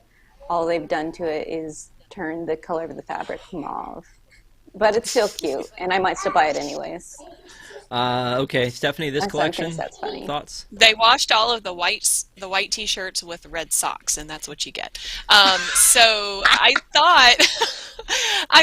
all they've done to it is turn the color of the fabric mauve. But it's still cute, and I might still buy it anyways. Okay, Stephanie, this My son collection, thinks that's funny. thoughts? They washed all of the white t-shirts with red socks, and that's what you get. So I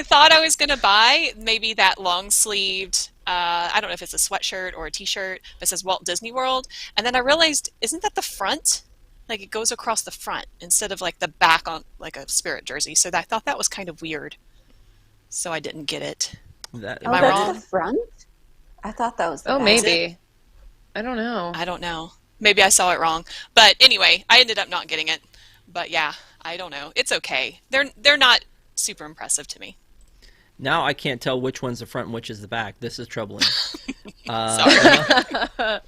thought I was gonna buy maybe that long sleeved. I don't know if it's a sweatshirt or a t-shirt that says Walt Disney World, and then I realized, isn't that the front? Like it goes across the front instead of like the back on like a Spirit jersey. So I thought that was kind of weird. So I didn't get it. That, Oh, I that's wrong? the front? I thought that was the Oh, back. maybe. I don't know. I don't know. Maybe I saw it wrong. But anyway, I ended up not getting it. But yeah, I don't know. It's okay. They're not super impressive to me. now I can't tell which one's the front and which is the back. This is troubling. Sorry.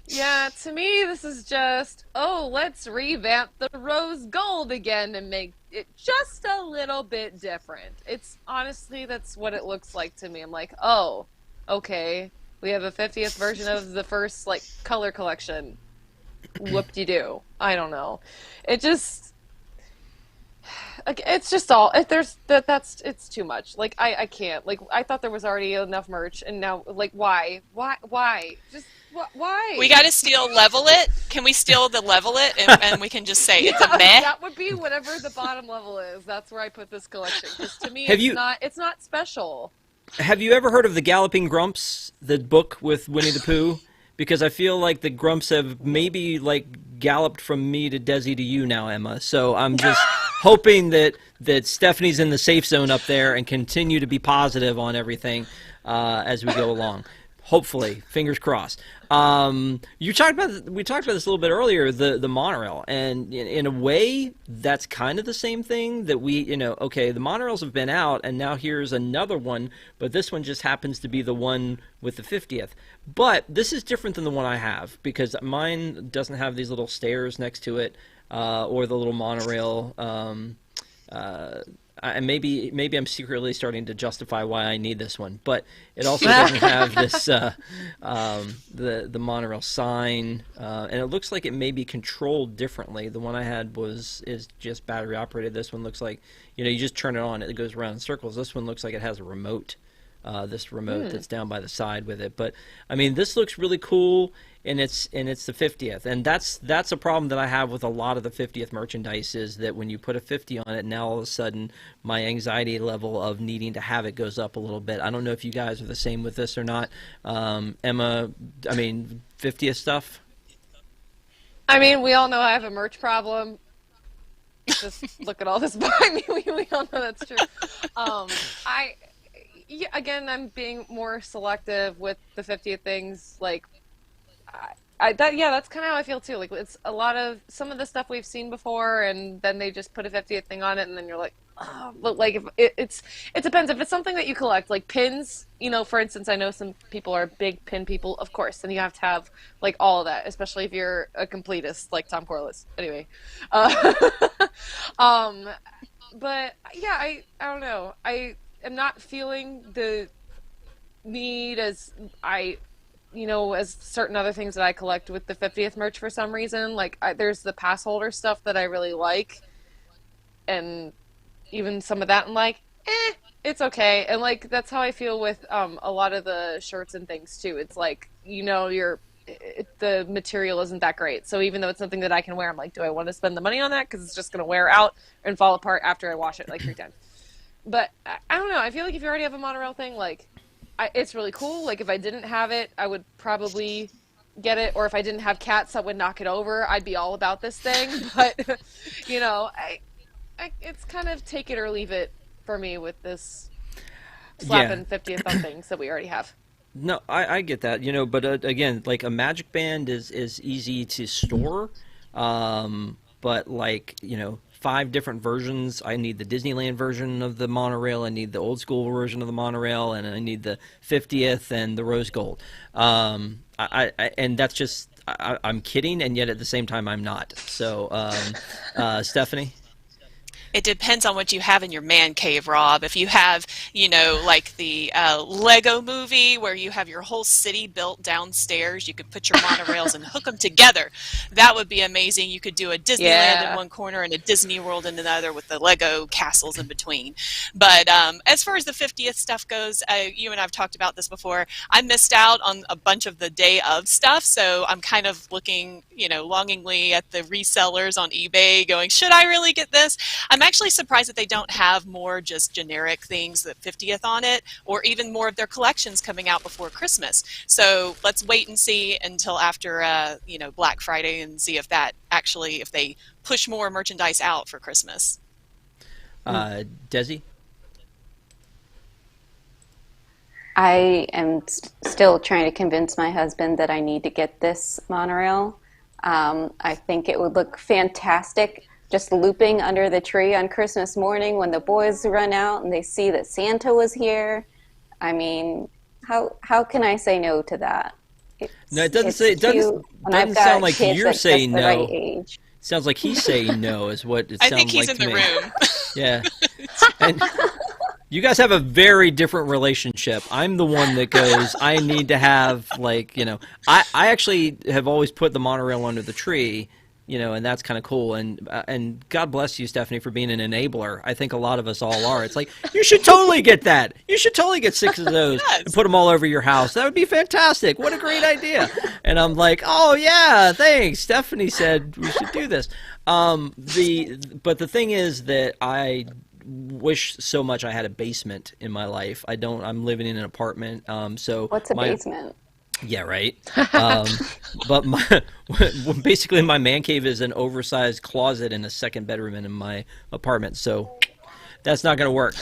Yeah, to me, this is just, let's revamp the rose gold again and make it just a little bit different. It's honestly, that's what it looks like to me. I'm like, oh, okay, we have a 50th version of the first, like, color collection. Whoop-de-doo. I don't know. It just, it's just all, it's too much. Like, I can't. Like, I thought there was already enough merch, and now, like, why? Just, why? We got to still level it. Can we still level it and we can just say it's a meh? That would be whatever the bottom level is. That's where I put this collection. Because to me, Have it's not special. Have you ever heard of the Galloping Grumps, the book with Winnie the Pooh? Because I feel like the Grumps have maybe like galloped from me to Desi to you now, Emma. So I'm just hoping that Stephanie's in the safe zone up there and continue to be positive on everything as we go along. Hopefully, fingers crossed. We talked about this a little bit earlier, the monorail, and in a way, that's kind of the same thing that okay, the monorails have been out, and now here's another one, but this one just happens to be the one with the 50th. But this is different than the one I have, because mine doesn't have these little stairs next to it, or the little monorail. maybe I'm secretly starting to justify why I need this one, but it also doesn't have this the monorail sign, and it looks like it may be controlled differently. The one I had is just battery operated. This one looks like, you know, you just turn it on, it goes around in circles. This one looks like it has a remote. This remote that's down by the side with it. But I mean, this looks really cool, and it's the 50th, and that's a problem that I have with a lot of the 50th merchandise, is that when you put a 50 on it, now all of a sudden my anxiety level of needing to have it goes up a little bit. I don't know if you guys are the same with this or not. Emma, I mean, 50th stuff? I mean, we all know I have a merch problem. Just look at all this behind me. We all know that's true. Yeah, again, I'm being more selective with the 50th things. Like, that's kind of how I feel too. Like, it's a lot of some of the stuff we've seen before, and then they just put a 50th thing on it, and then you're like, oh. But like, if it depends. If it's something that you collect, like pins, you know, for instance, I know some people are big pin people. Of course, then you have to have like all of that, especially if you're a completist like Tom Corliss. Anyway, but yeah, I don't know. I'm not feeling the need as certain other things that I collect with the 50th merch for some reason. Like, there's the pass holder stuff that I really like, and even some of that I'm like, it's okay. And like, that's how I feel with a lot of the shirts and things too. It's like, you know, the material isn't that great. So even though it's something that I can wear, I'm like, do I want to spend the money on that? Because it's just going to wear out and fall apart after I wash it like 3 times. But I don't know. I feel like if you already have a monorail thing, like, it's really cool. Like, if I didn't have it, I would probably get it. Or if I didn't have cats that would knock it over, I'd be all about this thing. But, you know, it's kind of take it or leave it for me with this slapping 50th on things that we already have. No, I get that, you know, but again, like, a Magic Band is easy to store, but like, you know, 5 different versions. I need the Disneyland version of the monorail, I need the old school version of the monorail, and I need the 50th and the rose gold. And that's just, I'm kidding, and yet at the same time I'm not. So, Stephanie? It depends on what you have in your man cave, Rob. If you have, you know, like the Lego movie where you have your whole city built downstairs, you could put your monorails and hook them together. That would be amazing. You could do a Disneyland in one corner and a Disney World in another with the Lego castles in between. But as far as the 50th stuff goes, you and I have talked about this before. I missed out on a bunch of the day of stuff, so I'm kind of looking, you know, longingly at the resellers on eBay going, should I really get this? I'm actually surprised that they don't have more just generic things, the 50th on it, or even more of their collections coming out before Christmas. So let's wait and see until after, you know, Black Friday and see if if they push more merchandise out for Christmas. Desi? I am still trying to convince my husband that I need to get this monorail. I think it would look fantastic just looping under the tree on Christmas morning when the boys run out and they see that Santa was here. I mean, how can I say no to that? No, it doesn't say. It doesn't sound like you're saying no. Right, sounds like he's saying no. Is what it sounds like to me. I think he's in the room. Yeah, and you guys have a very different relationship. I'm the one that goes, I need to have, like, you know, I actually have always put the monorail under the tree. You know, and that's kind of cool. And God bless you, Stephanie, for being an enabler. I think a lot of us all are. It's like, you should totally get that. You should totally get 6 of those and put them all over your house. That would be fantastic. What a great idea. And I'm like, oh, yeah, thanks. Stephanie said we should do this. But the thing is that I wish so much I had a basement in my life. I don't. I'm living in an apartment. So what's a basement? Yeah, right. But basically my man cave is an oversized closet and a second bedroom in my apartment, so that's not going to work.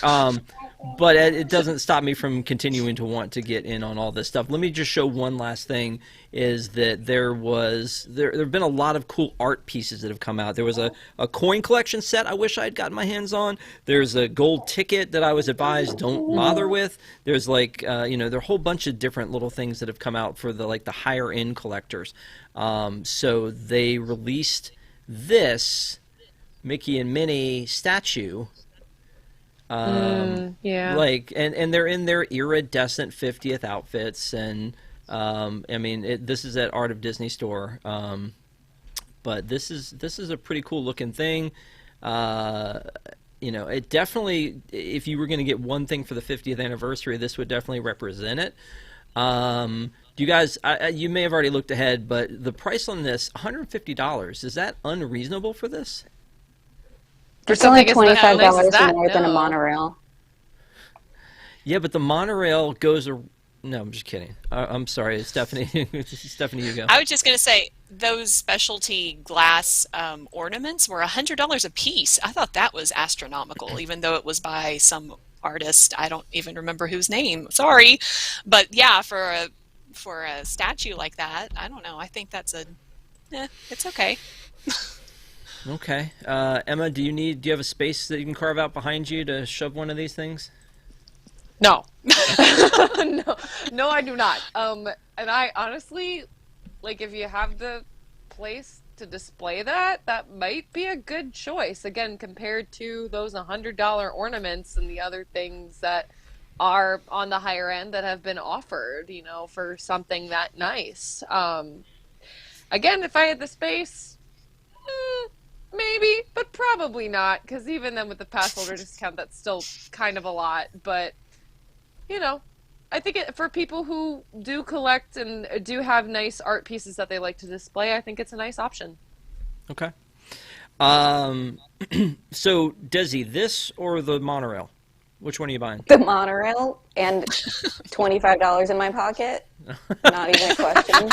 But it doesn't stop me from continuing to want to get in on all this stuff. Let me just show one last thing, is that there have been a lot of cool art pieces that have come out. There was a coin collection set I wish I had gotten my hands on. There's a gold ticket that I was advised don't bother with. There's like, you know, there are a whole bunch of different little things that have come out for the higher end collectors. So they released this Mickey and Minnie statue Yeah. Like, and they're in their iridescent 50th outfits, and I mean, this is at Art of Disney store, but this is a pretty cool looking thing. You know, it definitely, if you were going to get one thing for the 50th anniversary, this would definitely represent it. Do you guys, you may have already looked ahead, but the price on this, $150, is that unreasonable for this? For It's only something as nice as $25 that, more than a no. monorail. Yeah, but the monorail goes. No, I'm just kidding. I'm sorry, Stephanie. Stephanie, you go. I was just going to say those specialty glass ornaments were $100 a piece. I thought that was astronomical, even though it was by some artist. I don't even remember whose name. Sorry, but yeah, for a statue like that, I don't know. I think that's it's okay. Okay, Emma, do you have a space that you can carve out behind you to shove one of these things? No. No, I do not. And I honestly, like, if you have the place to display that, that might be a good choice. Again, compared to those $100 ornaments and the other things that are on the higher end that have been offered, you know, for something that nice. Again, if I had the space, maybe, but probably not, because even then with the pass holder discount, that's still kind of a lot. But, you know, I think for people who do collect and do have nice art pieces that they like to display, I think it's a nice option. Okay. So, Desi, this or the monorail? Which one are you buying? The monorail and $25 in my pocket. Not even a question.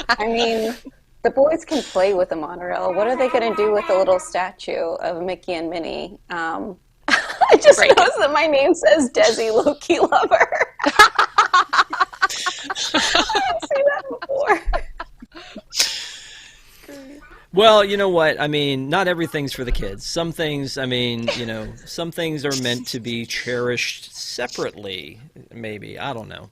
I mean, the boys can play with the monorail. What are they going to do with the little statue of Mickey and Minnie? I just noticed that my name says Desi Loki Lover. I didn't see that before. Well, you know what? I mean, not everything's for the kids. Some things, I mean, you know, some things are meant to be cherished separately, maybe. I don't know.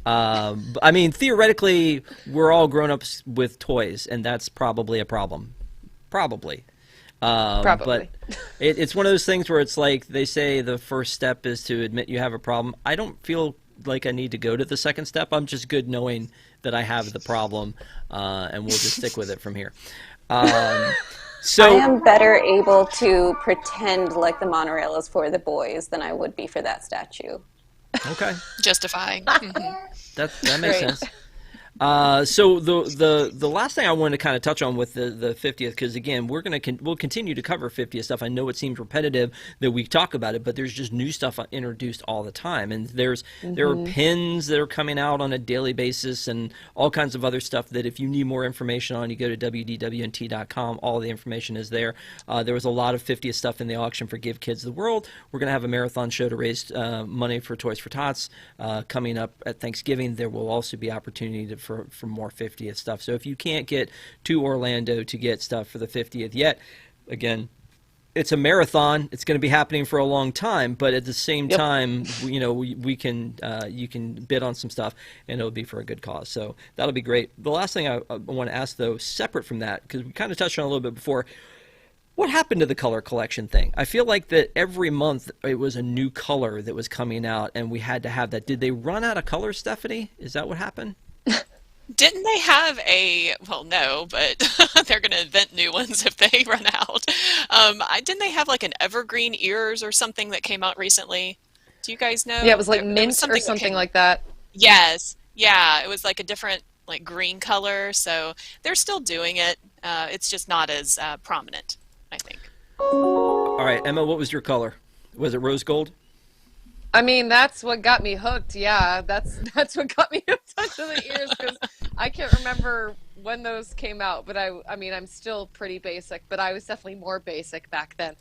I mean, theoretically, we're all grown-ups with toys, and that's probably a problem. Probably. Probably. But it's one of those things where it's like they say the first step is to admit you have a problem. I don't feel like I need to go to the second step. I'm just good knowing that I have the problem, and we'll just stick with it from here. So I am better able to pretend like the monorail is for the boys than I would be for that statue. Okay, Justifying. that makes sense. So the last thing I wanted to kind of touch on with the 50th, because again we'll continue to cover 50th stuff. I know it seems repetitive that we talk about it, but there's just new stuff introduced all the time, and there are pins that are coming out on a daily basis and all kinds of other stuff that if you need more information on, you go to wdwnt.com. All the information is there. There was a lot of 50th stuff in the auction for Give Kids the World. We're going to have a marathon show to raise money for Toys for Tots coming up at Thanksgiving. There will also be opportunity for more 50th stuff. So if you can't get to Orlando to get stuff for the 50th yet, again, it's a marathon. It's going to be happening for a long time, but at the same time, you know, we can you can bid on some stuff, and it'll be for a good cause. So that'll be great. The last thing I want to ask, though, separate from that, because we kind of touched on it a little bit before, what happened to the color collection thing? I feel like that every month it was a new color that was coming out, and we had to have that. Did they run out of colors, Stephanie? Is that what happened? Didn't they have well, no, but they're going to invent new ones if they run out. Didn't they have like an evergreen ears or something that came out recently? Do you guys know? Yeah, it was like There was mint or something like that. Yes. Yeah, it was like a different like green color. So they're still doing it. It's just not as prominent, I think. All right, Emma, what was your color? Was it rose gold? I mean, that's what got me hooked. Yeah, that's what got me hooked onto the ears, because I can't remember when those came out. But I mean, I'm still pretty basic, but I was definitely more basic back then.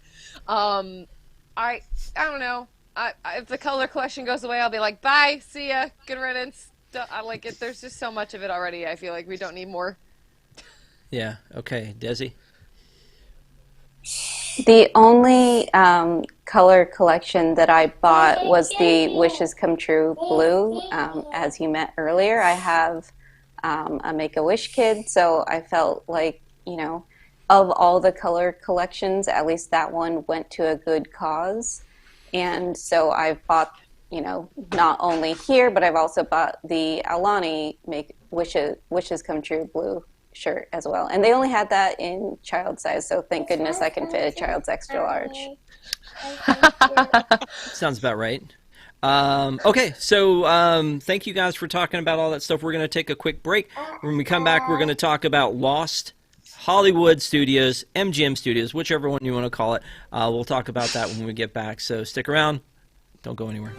I don't know. If the color collection goes away, I'll be like, bye, see ya, good riddance. I like it. There's just so much of it already. I feel like we don't need more. Yeah. Okay, Desi. The only color collection that I bought was the Wishes Come True blue. As you met earlier, I have a Make-A-Wish kid, so I felt like, you know, of all the color collections, at least that one went to a good cause. And so I've bought, not only here, but I've also bought the Alani Make Wishes Come True blue shirt as well. And they only had that in child size, so thank goodness I can fit a child's extra large. Sounds about right. Okay, so thank you guys for talking about all that stuff. We're going to take a quick break. When we come back, we're going to talk about Lost, Hollywood Studios, MGM Studios, whichever one you want to call it. We'll talk about that when we get back. So stick around. Don't go anywhere.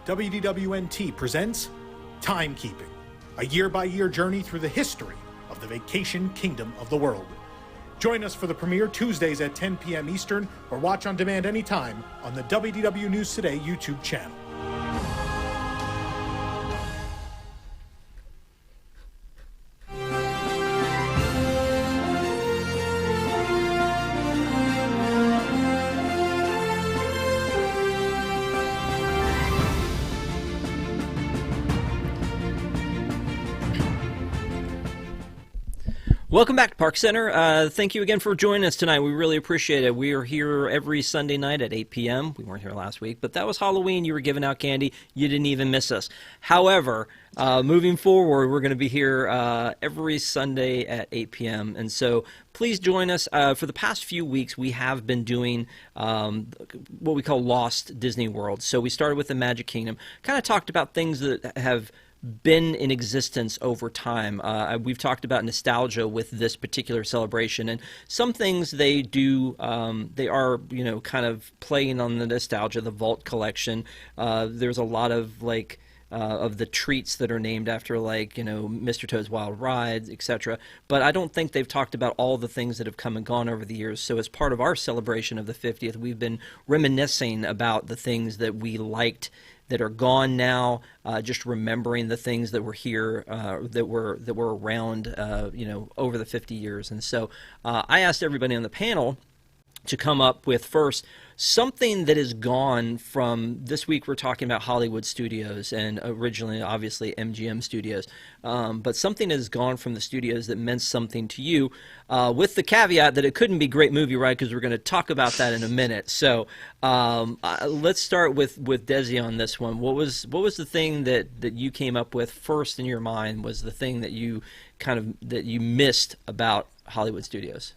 WDWNT presents Timekeeping, a year-by-year journey through the history of the vacation kingdom of the world. Join us for the premiere Tuesdays at 10 p.m. Eastern or watch on demand anytime on the WDW News Today YouTube channel. Welcome back to ParksCenter. Thank you again for joining us tonight. We really appreciate it. We are here every Sunday night at 8 p.m. We weren't here last week, but that was Halloween. You were giving out candy. You didn't even miss us. However, moving forward, we're going to be here every Sunday at 8 p.m. And so please join us. For the past few weeks, we have been doing what we call Lost Disney World. So we started with the Magic Kingdom, kind of talked about things that have been in existence over time. We've talked about nostalgia with this particular celebration, and some things they do, they are, kind of playing on the nostalgia, the Vault collection. There's a lot of, of the treats that are named after, Mr. Toad's Wild Rides, etc. But I don't think they've talked about all the things that have come and gone over the years. So as part of our celebration of the 50th, we've been reminiscing about the things that we liked that are gone now, just remembering the things that were here, that were around, over the 50 years. And so I asked everybody on the panel to come up with first something that is gone from this week. We're talking about Hollywood Studios and originally, obviously, MGM Studios, but something that has gone from the studios that meant something to you, with the caveat that it couldn't be Great Movie Ride, because we're going to talk about that in a minute. So let's start with Desi on this one. What was the thing that you came up with first in your mind? Was the thing that you that you missed about Hollywood Studios?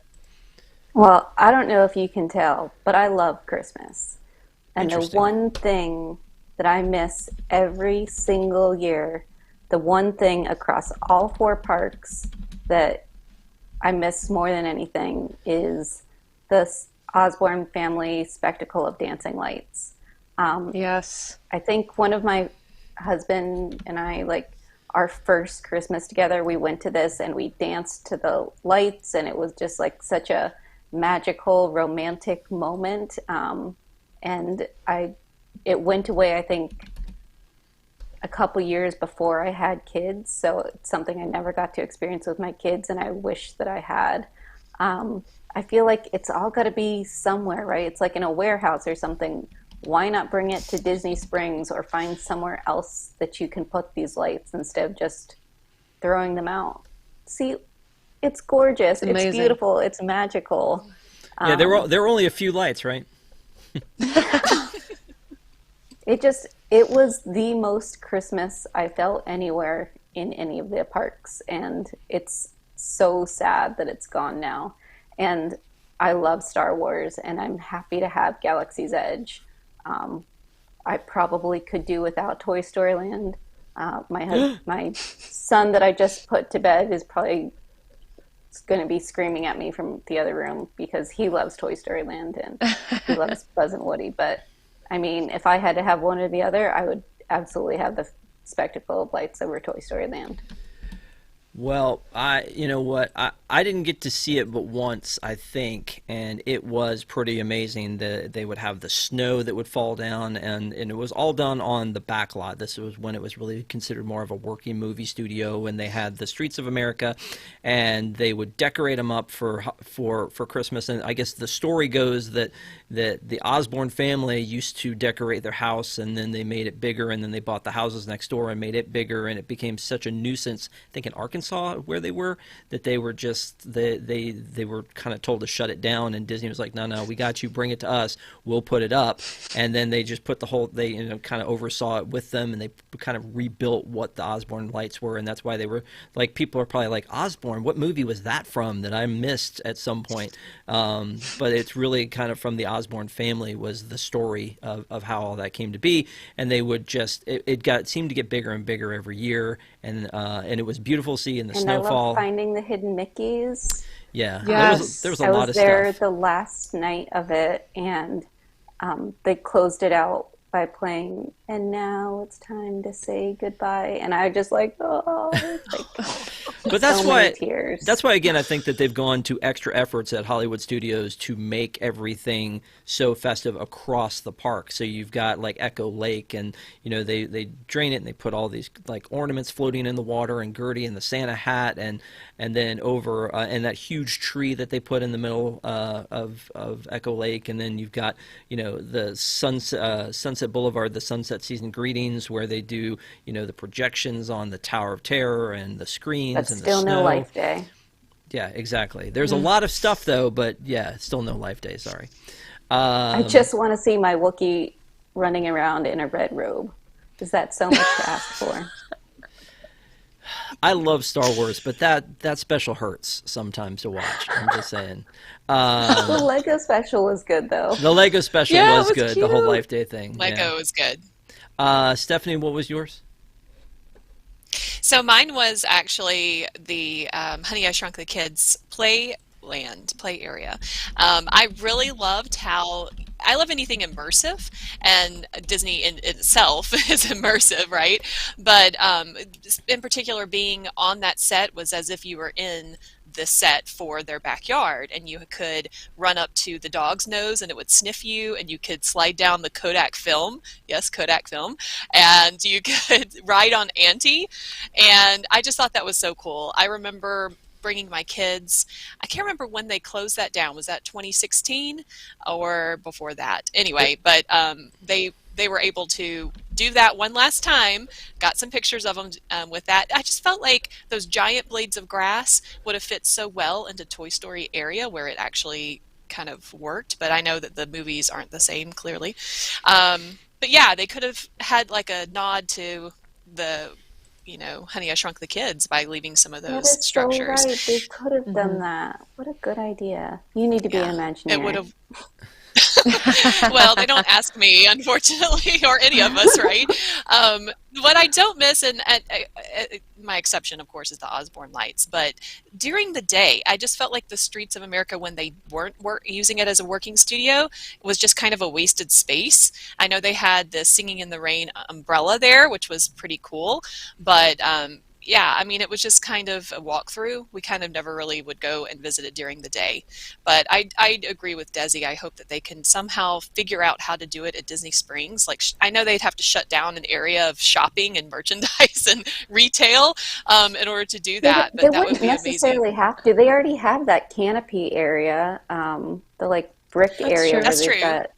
Well, I don't know if you can tell, but I love Christmas. And the one thing that I miss every single year, the one thing across all 4 parks that I miss more than anything is the Osborne family spectacle of dancing lights. Yes. I think one of my husband and I, our first Christmas together, we went to this and we danced to the lights, and it was just such a magical, romantic moment, and it went away, I think, a couple years before I had kids, so it's something I never got to experience with my kids, and I wish that I had. I feel like it's all got to be somewhere, right? It's like in a warehouse or something. Why not bring it to Disney Springs or find somewhere else that you can put these lights instead of just throwing them out? See, it's gorgeous. It's amazing. beautiful. It's magical. Yeah, there were only a few lights, right? It was the most Christmas I felt anywhere in any of the parks, and it's so sad that it's gone now. And I love Star Wars, and I'm happy to have Galaxy's Edge. I probably could do without Toy Story Land. My son that I just put to bed is probably going to be screaming at me from the other room because he loves Toy Story Land and he loves Buzz and Woody. But I mean, if I had to have one or the other, I would absolutely have the spectacle of lights over Toy Story Land. Well, you know what, I didn't get to see it but once, I think, and it was pretty amazing. They would have the snow that would fall down, and it was all done on the back lot. This was when it was really considered more of a working movie studio, and they had the streets of America, and they would decorate them up for Christmas. And I guess the story goes that the Osborne family used to decorate their house, and then they made it bigger, and then they bought the houses next door and made it bigger, and it became such a nuisance, I think in Arkansas where they were, that they were just they were kind of told to shut it down, and Disney was like, no, we got you, bring it to us, we'll put it up. And then they just put they kind of oversaw it with them, and they kind of rebuilt what the Osborne lights were, and that's why they were like, people are probably like, Osborne, what movie was that from that I missed at some point? But it's really kind of from the Osborne family was the story of how all that came to be. And they would just it seemed to get bigger and bigger every year, and it was beautiful to see in the And snowfall. I love finding the hidden Mickeys. Yeah, Yes. there was a lot of stuff. I was there the last night of it, and they closed it out by playing "And Now It's Time to Say Goodbye," and I was just like, oh, But that's so why many tears. That's why, again, I think that they've gone to extra efforts at Hollywood Studios to make everything so festive across the park. So you've got like Echo Lake, and they drain it and they put all these like ornaments floating in the water, and Gertie and the Santa hat, and then over and that huge tree that they put in the middle of Echo Lake, and then you've got the Sunset Boulevard, the Sunset Season Greetings, where they do the projections on the Tower of Terror and the screens. That's and the still snow. no Life Day. Yeah, exactly. There's a lot of stuff though, but yeah, still no Life Day. Sorry. I just want to see my Wookiee running around in a red robe. Is that so much to ask for? I love Star Wars, but that special hurts sometimes to watch. I'm just saying. The Lego special was good though. The Lego special Yeah, was it was good. The whole cute. Life Day thing. Lego is good. Stephanie, what was yours? So mine was actually the Honey, I Shrunk the Kids play area. I really loved how I love anything immersive, and Disney in itself is immersive, right? But in particular, being on that set was as if you were in the set for their backyard, and you could run up to the dog's nose and it would sniff you, and you could slide down the Kodak film, yes, Kodak film, and you could ride on Auntie, and I just thought that was so cool. I remember bringing my kids. I can't remember when they closed that down. Was that 2016 or before that? Anyway, but they were able to do that one last time. Got some pictures of them with that. I just felt like those giant blades of grass would have fit so well into Toy Story area where it actually kind of worked. But I know that the movies aren't the same, clearly. But yeah, they could have had like a nod to the Honey, I Shrunk the Kids by leaving some of That those is structures. so right. They could have done that. What a good idea. You need to be an Imagineer. It would have. Well, they don't ask me, unfortunately, or any of us, right? What I don't miss, and my exception, of course, is the Osborne lights. But during the day, I just felt like the streets of America, when they weren't using it as a working studio, was just kind of a wasted space. I know they had the Singing in the Rain umbrella there, which was pretty cool, but yeah, I mean, it was just kind of a walkthrough. We kind of never really would go and visit it during the day. But I agree with Desi. I hope that they can somehow figure out how to do it at Disney Springs. Like, I know they'd have to shut down an area of shopping and merchandise and retail in order to do that. They But that would wouldn't be necessarily amazing. have to. They already have that canopy area, the like brick That's area true. where That's they've true. got.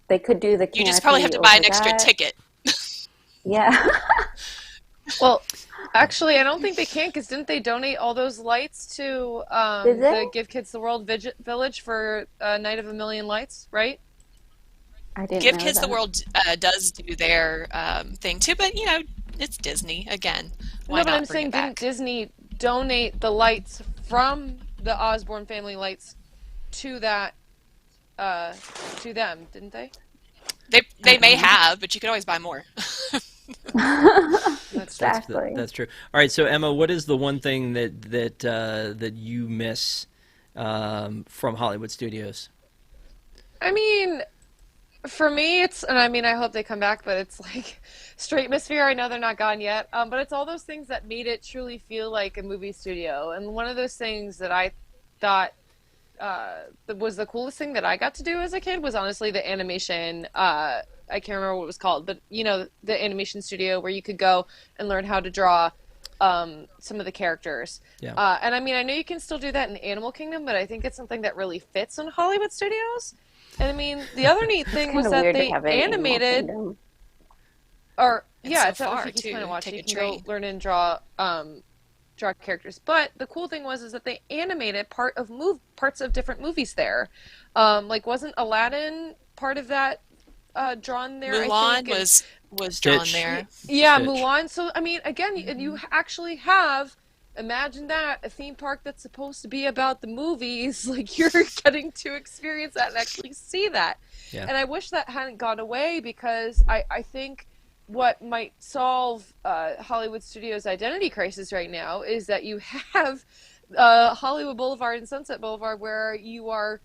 They could do the You just probably have canopy to buy over an extra that. ticket. Yeah. Well, actually, I don't think they can because didn't they donate all those lights to Did they? the Give Kids the World Village for Night of a Million Lights, right? I didn't Give know Kids the that. World does do their thing too, but you know, it's Disney again. Why No, but I'm not bring saying it didn't back? Disney donate the lights from the Osborne family lights to that to them, didn't they? They I may don't know. have, but you can always buy more. That's true. Exactly. That's true. All right, so Emma, what is the one thing that you miss from Hollywood Studios? I mean, for me, it's, and I mean, I hope they come back, but it's like Stratosphere. I know they're not gone yet, but it's all those things that made it truly feel like a movie studio. And one of those things that I thought that was the coolest thing that I got to do as a kid was honestly the animation. I can't remember what it was called, but you know, the animation studio where you could go and learn how to draw some of the characters. Yeah. And I mean, I know you can still do that in Animal Kingdom, but I think it's something that really fits in Hollywood Studios. And I mean, the other neat It's thing kind was of that weird to they have it in Animal animated, Kingdom. or And yeah, so it's not far like Kiki's Planet too. Watch. Take You a can go train. learn and draw characters. But the cool thing was is that they animated parts of different movies there. Like wasn't Aladdin part of that drawn there? I Mulan think. And was drawn Stitch. there. yeah, Stitch. Mulan. So I mean, again, you actually have. Imagine that, a theme park that's supposed to be about the movies, like you're getting to experience that and actually see that. Yeah. And I wish that hadn't gone away because I think what might solve Hollywood Studios' identity crisis right now is that you have Hollywood Boulevard and Sunset Boulevard where you are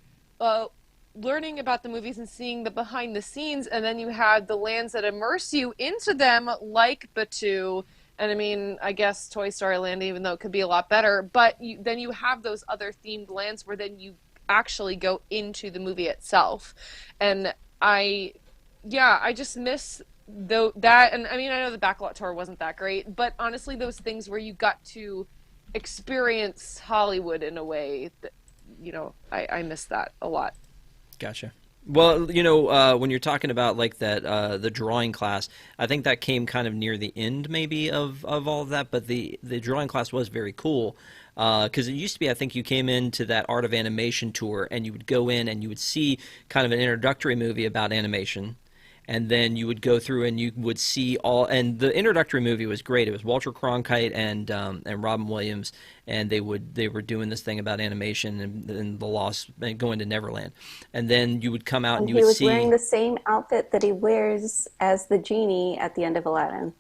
learning about the movies and seeing the behind the scenes, and then you have the lands that immerse you into them, like Batuu. And I mean, I guess Toy Story Land, even though it could be a lot better, but then you have those other themed lands where then you actually go into the movie itself. And I just miss that. And I mean, I know the backlot tour wasn't that great, but honestly, those things where you got to experience Hollywood in a way that, I miss that a lot. Gotcha. Well, when you're talking about like that, the drawing class, I think that came kind of near the end maybe of all of that, but the drawing class was very cool. Because it used to be, I think you came into that Art of Animation tour and you would go in and you would see kind of an introductory movie about animation. And then you would go through and you would see all, and the introductory movie was great. It was Walter Cronkite and Robin Williams, and they were doing this thing about animation and the lost and going to Neverland. And then you would come out and And you he would was see. wearing the same outfit that he wears as the genie at the end of Aladdin.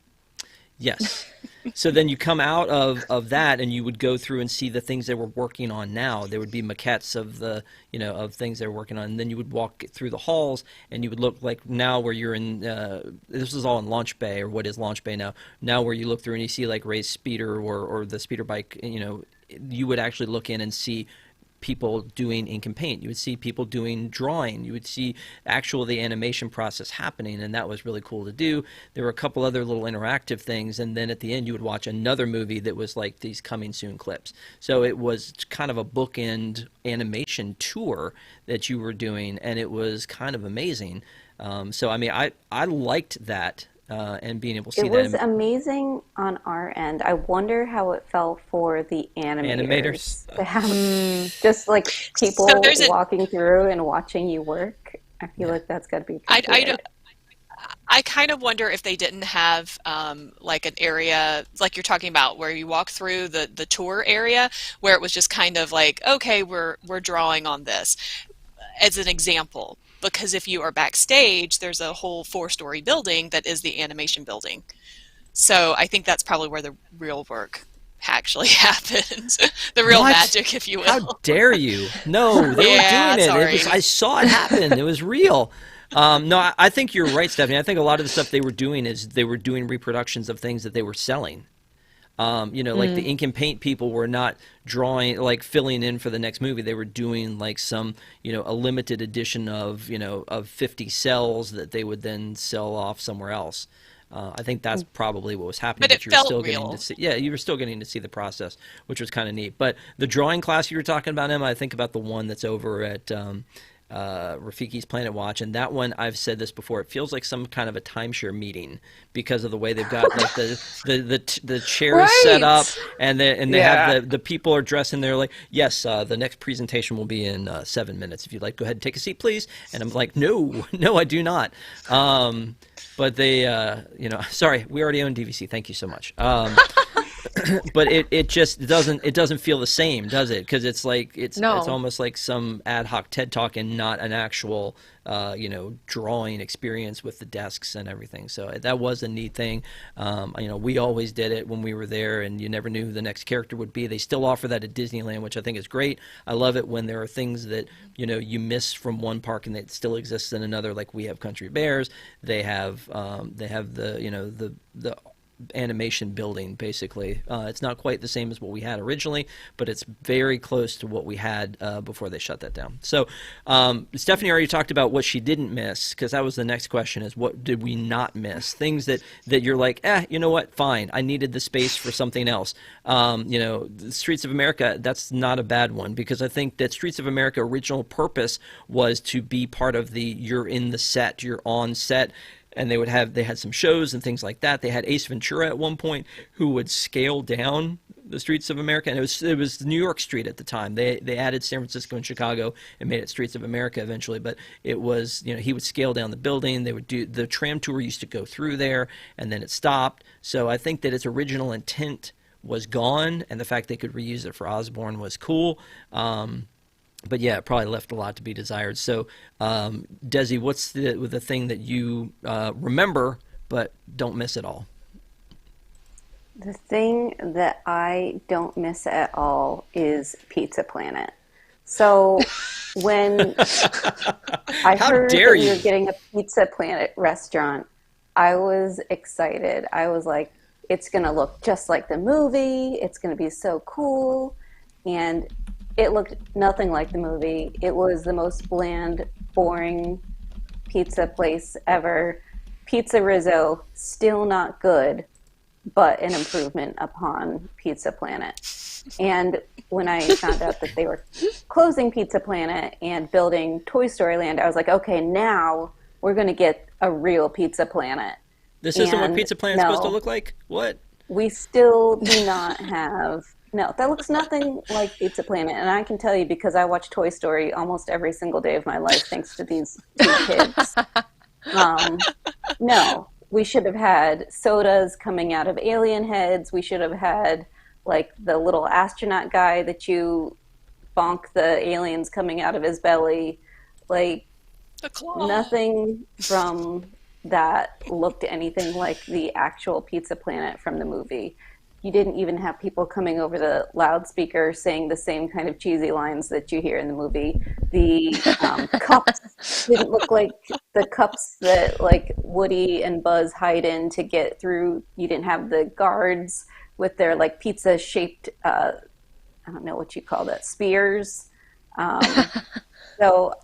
Yes. So then you come out of that and you would go through and see the things they were working on now. There would be maquettes of of things they were working on. And then you would walk through the halls and you would look like now where you're in, this is all in Launch Bay, or what is Launch Bay now. Now where you look through and you see like Ray's speeder or the speeder bike, you would actually look in and see people doing ink and paint. You would see people doing drawing. You would see the animation process happening, and that was really cool to do. There were a couple other little interactive things, and then at the end you would watch another movie that was like these coming soon clips. So it was kind of a bookend animation tour that you were doing, and it was kind of amazing. So I mean, I liked that. And being able to see It was that. amazing on our end. I wonder how it felt for the animators to have just like people So there's walking through and watching you work. I feel like that's got to be pretty I, weird. I kind of wonder if they didn't have like an area like you're talking about where you walk through the tour area where it was just kind of like, okay, we're drawing on this as an example. Because if you are backstage, there's a whole 4-story building that is the animation building. So I think that's probably where the real work actually happens. The real What? magic, if you will. How dare you? No, they Yeah, were doing it. sorry. I saw it happen. It was real. No, I think you're right, Stephanie. I think a lot of the stuff they were doing is they were doing reproductions of things that they were selling. Like the ink and paint people were not drawing, like filling in for the next movie. They were doing like some, a limited edition of, of 50 cells that they would then sell off somewhere else. I think that's probably what was happening. But it you were felt still real. getting to see, you were still getting to see the process, which was kind of neat. But the drawing class you were talking about, Emma, I think about the one that's over at Rafiki's Planet Watch, and that one, I've said this before, it feels like some kind of a timeshare meeting because of the way they've got like the chairs set up, and they have the people are dressed in there like, yes, the next presentation will be in 7 minutes. If you'd like, go ahead and take a seat, please. And I'm like, no, I do not. But they, sorry, we already own DVC. Thank you so much. But it just doesn't feel the same, does it? Because it's like it's almost like some ad hoc TED Talk and not an actual drawing experience with the desks and everything. So that was a neat thing. We always did it when we were there, and you never knew who the next character would be. They still offer that at Disneyland, which I think is great. I love it when there are things that you miss from one park and that still exists in another. Like we have Country Bears. They have the animation building, basically. It's not quite the same as what we had originally, but it's very close to what we had before they shut that down. So Stephanie already talked about what she didn't miss, because that was the next question, is what did we not miss? Things that you're like, you know what, fine, I needed the space for something else. The Streets of America, that's not a bad one, because I think that Streets of America original purpose was to be part of you're in the set, you're on set. And they had some shows and things like that. They had Ace Ventura at one point who would scale down the Streets of America, and it was New York Street at the time. They added San Francisco and Chicago and made it Streets of America eventually, but it was, he would scale down the building. They would do the tram tour used to go through there, and then it stopped. So I think that its original intent was gone, and the fact they could reuse it for Osborne was cool. But yeah, it probably left a lot to be desired. So, Desi, what's the thing that you remember but don't miss at all? The thing that I don't miss at all is Pizza Planet. So when I heard that we were getting a Pizza Planet restaurant, I was excited. I was like, it's going to look just like the movie. It's going to be so cool. And it looked nothing like the movie. It was the most bland, boring pizza place ever. Pizza Rizzo, still not good, but an improvement upon Pizza Planet. And when I found out that they were closing Pizza Planet and building Toy Story Land, I was like, okay, now we're going to get a real Pizza Planet. This isn't what Pizza Planet's supposed to look like? What? We still do not have... No, that looks nothing like Pizza Planet, and I can tell you because I watch Toy Story almost every single day of my life thanks to these two kids. No, we should have had sodas coming out of alien heads. We should have had, like, the little astronaut guy that you bonk the aliens coming out of his belly. Like, the claw. Nothing from that looked anything like the actual Pizza Planet from the movie. You didn't even have people coming over the loudspeaker saying the same kind of cheesy lines that you hear in the movie. The cups didn't look like the cups that like Woody and Buzz hide in to get through. You didn't have the guards with their like pizza shaped, I don't know what you call that, spears. So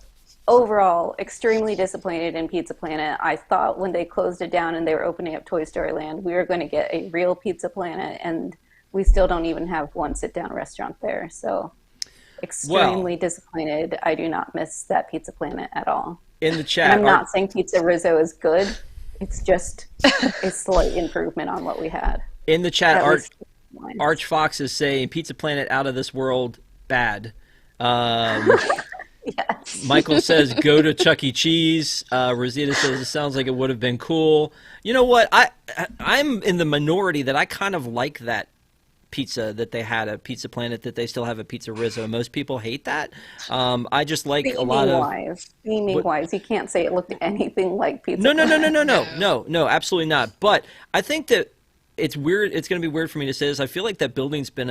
overall, extremely disappointed in Pizza Planet. I thought when they closed it down and they were opening up Toy Story Land, we were going to get a real Pizza Planet, and we still don't even have one sit-down restaurant there. So extremely disappointed. I do not miss that Pizza Planet at all. In the chat, and I'm not saying Pizza Rizzo is good. It's just a slight improvement on what we had. In the chat, Arch Fox is saying Pizza Planet out of this world, bad. Yes. Michael says, go to Chuck E. Cheese. Rosita says, it sounds like it would have been cool. You know what? I'm in the minority that I kind of like that pizza that they had at Pizza Planet, that they still have at Pizza Rizzo. Most people hate that. I just like a lot of... Theming-wise, you can't say it looked anything like Pizza Planet. No, absolutely not. But I think that it's weird. It's going to be weird for me to say this. I feel like that building's been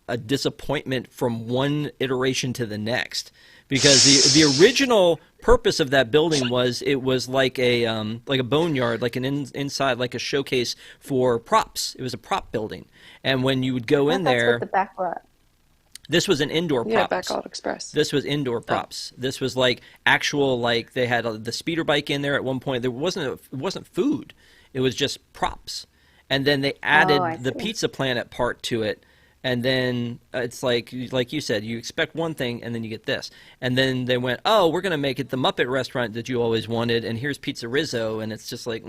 a disappointment from one iteration to the next, because the original purpose of that building was it was like a boneyard, like an inside, like a showcase for props. It was a prop building, and when you would go in That's there, what the back lot. this was an indoor Yeah, props. Backlot Express. This was indoor props. This was like actual, like they had the speeder bike in there at one point. There wasn't it wasn't food. It was just props, and then they added I the see. Pizza Planet part to it. And then it's like you said, you expect one thing, and then you get this. And then they went, oh, we're going to make it the Muppet restaurant that you always wanted, and here's Pizza Rizzo, and it's just like,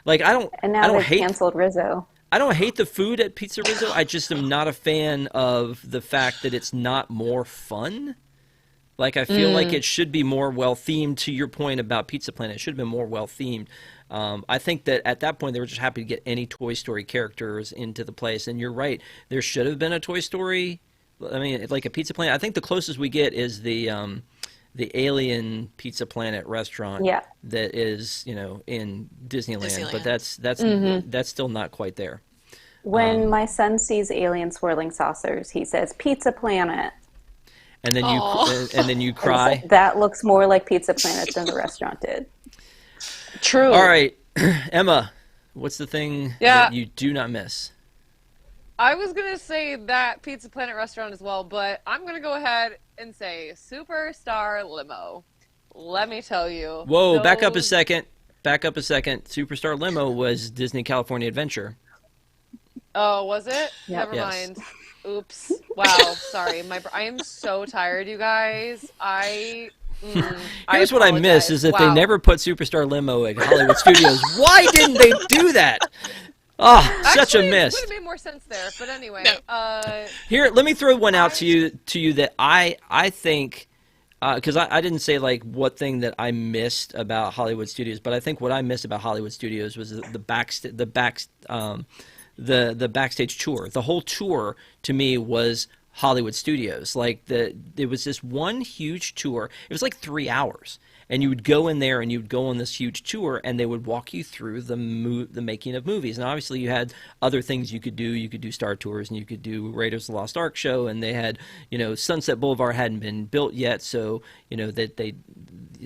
like And I now don't they've hate canceled Rizzo. I don't hate the food at Pizza Rizzo. I just am not a fan of the fact that it's not more fun. Like I feel like it should be more well themed. To your point about Pizza Planet, it should have been more well themed. I think that at that point they were just happy to get any Toy Story characters into the place. And you're right, there should have been a Toy Story. I mean, like a Pizza Planet. I think the closest we get is the Alien Pizza Planet restaurant. Yeah. That is in Disneyland. But Disneyland. that's still not quite there. When my son sees alien swirling saucers, he says, Pizza Planet. And then you And cry. so that looks more like Pizza Planet than the restaurant did. True. All right, Emma, what's the thing Yeah. that you do not miss? I was gonna say that Pizza Planet restaurant as well, but I'm gonna go ahead and say Superstar Limo. Let me tell you. Whoa, back up a those- second. Back up a second. Superstar Limo was Disney California Adventure. Oh, was it? Yep. Never Yes. mind. Oops. Wow. Sorry. I am so tired, you guys. Here's what I miss apologize. is that Wow. they never put Superstar Limo at Hollywood Studios. Why didn't they do that? Oh, such a Actually, miss. It would have made more sense there, but anyway. No. Here, let me throw one out to you that I think, because I didn't say like what thing that I missed about Hollywood Studios, but I think what I missed about Hollywood Studios was the backstage tour. The whole tour to me was Hollywood Studios. Like there was this one huge tour. It was like 3 hours. And you would go in there and you would go on this huge tour and they would walk you through the making of movies. And obviously you had other things you could do. You could do Star Tours and you could do Raiders of the Lost Ark show. And they had, Sunset Boulevard hadn't been built yet. So, that they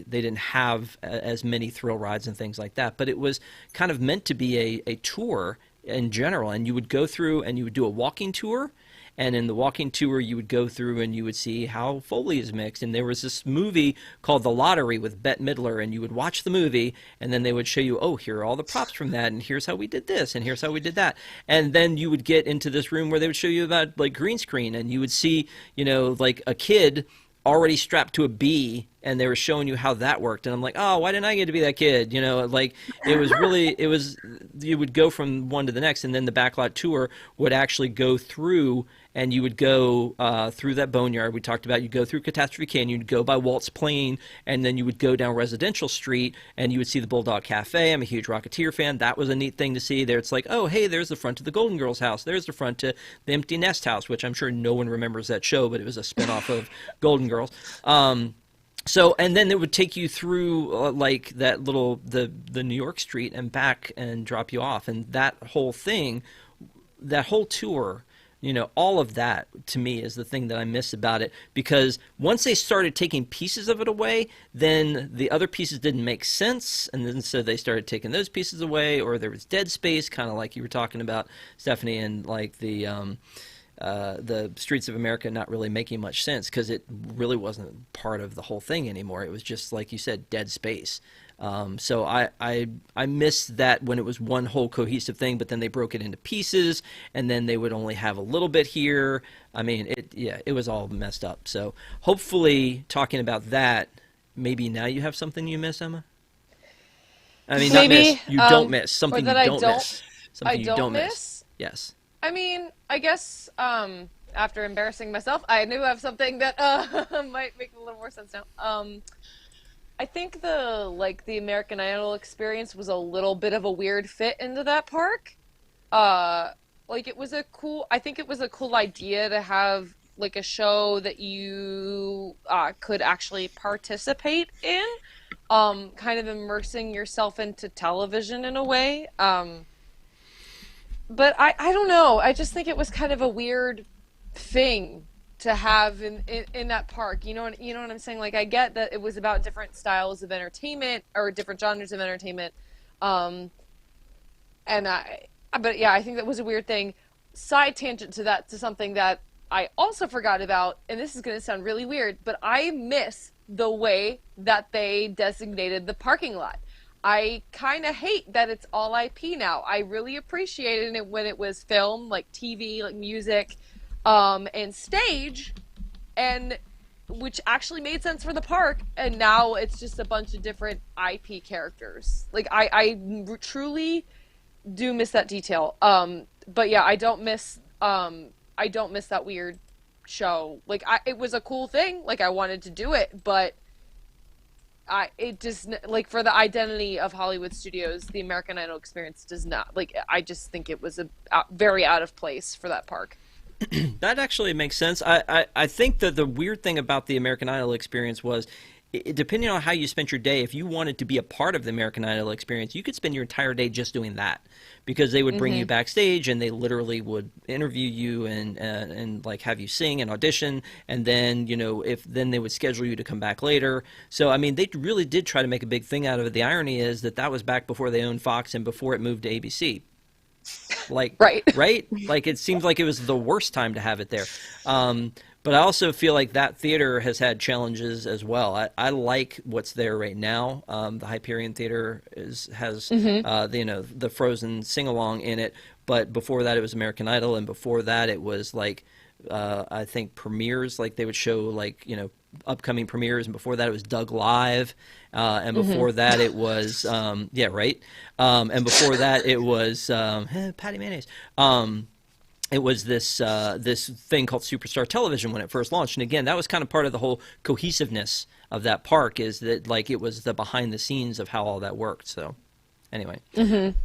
didn't have as many thrill rides and things like that. But it was kind of meant to be a tour in general. And you would go through and you would do a walking tour. And in the walking tour, you would go through and you would see how Foley is mixed. And there was this movie called The Lottery with Bette Midler, and you would watch the movie, and then they would show you, oh, here are all the props from that, and here's how we did this, and here's how we did that. And then you would get into this room where they would show you about, like, green screen, and you would see, like a kid already strapped to a bee, and they were showing you how that worked. And I'm like, oh, why didn't I get to be that kid? Like it was you would go from one to the next, and then the backlot tour would actually go through, and you would go through that boneyard we talked about. You'd go through Catastrophe Canyon, you'd go by Walt's Plain, and then you would go down Residential Street, and you would see the Bulldog Cafe. I'm a huge Rocketeer fan. That was a neat thing to see. There, it's like, oh, hey, there's the front to the Golden Girls house. There's the front to the Empty Nest house, which I'm sure no one remembers that show, but it was a spinoff of Golden Girls. So, and then it would take you through like that little the New York street and back and drop you off, and that whole thing, that whole tour, all of that to me is the thing that I miss about it, because once they started taking pieces of it away, then the other pieces didn't make sense, and then so they started taking those pieces away, or there was dead space, kind of like you were talking about, Stephanie, and like the Streets of America not really making much sense because it really wasn't part of the whole thing anymore. It was just, like you said, dead space. So I missed that when it was one whole cohesive thing, but then they broke it into pieces, and then they would only have a little bit here. I mean, it was all messed up. So hopefully, talking about that, maybe now you have something you miss, Emma? I mean, not Maybe, miss. You don't miss. Something or you that don't miss. Something I you don't don't miss. miss? Yes. I mean, I guess after embarrassing myself, I knew I have something that might make a little more sense now. I think the American Idol experience was a little bit of a weird fit into that park. It was I think it was a cool idea to have like a show that you could actually participate in, kind of immersing yourself into television in a way. But I don't know. I just think it was kind of a weird thing to have in that park. You know what I'm saying? Like, I get that it was about different styles of entertainment or different genres of entertainment. Um, but yeah, I think that was a weird thing. Side tangent to that, to something that I also forgot about, and this is going to sound really weird, but I miss the way that they designated the parking lot. I kind of hate that it's all IP now. I really appreciated it when it was film, like TV, like music, and stage, and which actually made sense for the park. And now it's just a bunch of different IP characters. Like I truly do miss that detail. But yeah, I don't miss that weird show. Like it was a cool thing. Like I wanted to do it, but it just, like, for the identity of Hollywood studios, the American Idol experience does not, like, I just think it was very out of place for that park. That actually makes sense. I think that the weird thing about the American Idol experience was, depending on how you spent your day, if you wanted to be a part of the American Idol experience, you could spend your entire day just doing that, because they would bring you backstage and they literally would interview you and like have you sing and audition, and then then they would schedule you to come back later. So I mean, they really did try to make a big thing out of it. The irony is that was back before they owned Fox and before it moved to ABC. Like right? Like it seems like it was the worst time to have it there. But I also feel like that theater has had challenges as well. I like what's there right now. The Hyperion Theater has the Frozen sing-along in it. But before that, it was American Idol, and before that, it was like I think premieres. Like they would show upcoming premieres, and before that, it was Doug Live, and before that, it was and before that, it was Patty Mayonnaise. It was this thing called Superstar Television when it first launched, and again, that was kind of part of the whole cohesiveness of that park, is that like it was the behind the scenes of how all that worked. So, anyway,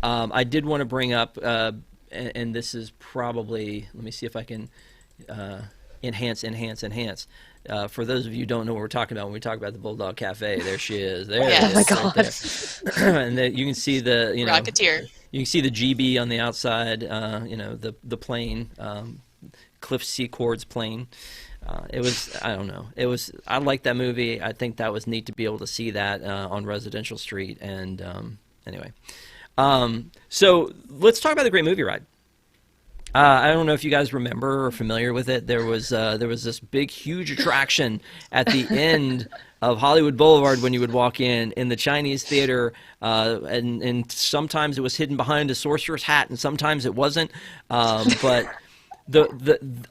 I did want to bring up, and this is probably, let me see if I can enhance. For those of you who don't know what we're talking about when we talk about the Bulldog Cafe, there she is. There it is. Oh my God. Right there. And you can see the Rocketeer. You can see the GB on the outside. The plane, Cliff Secord's plane. It was, I don't know. I liked that movie. I think that was neat to be able to see that on Residential Street. And anyway, so let's talk about the Great Movie Ride. I don't know if you guys remember or are familiar with it. There was this big, huge attraction at the end of Hollywood Boulevard when you would walk in the Chinese theater, and sometimes it was hidden behind a sorcerer's hat, and sometimes it wasn't. But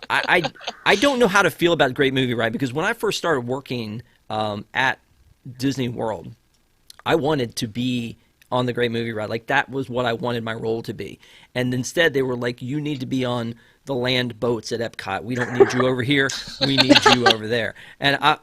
I don't know how to feel about Great Movie Ride, because when I first started working at Disney World, I wanted to be on the Great Movie Ride. Like, that was what I wanted my role to be. And instead they were like, you need to be on the land boats at Epcot. We don't need you over here. We need you over there. And I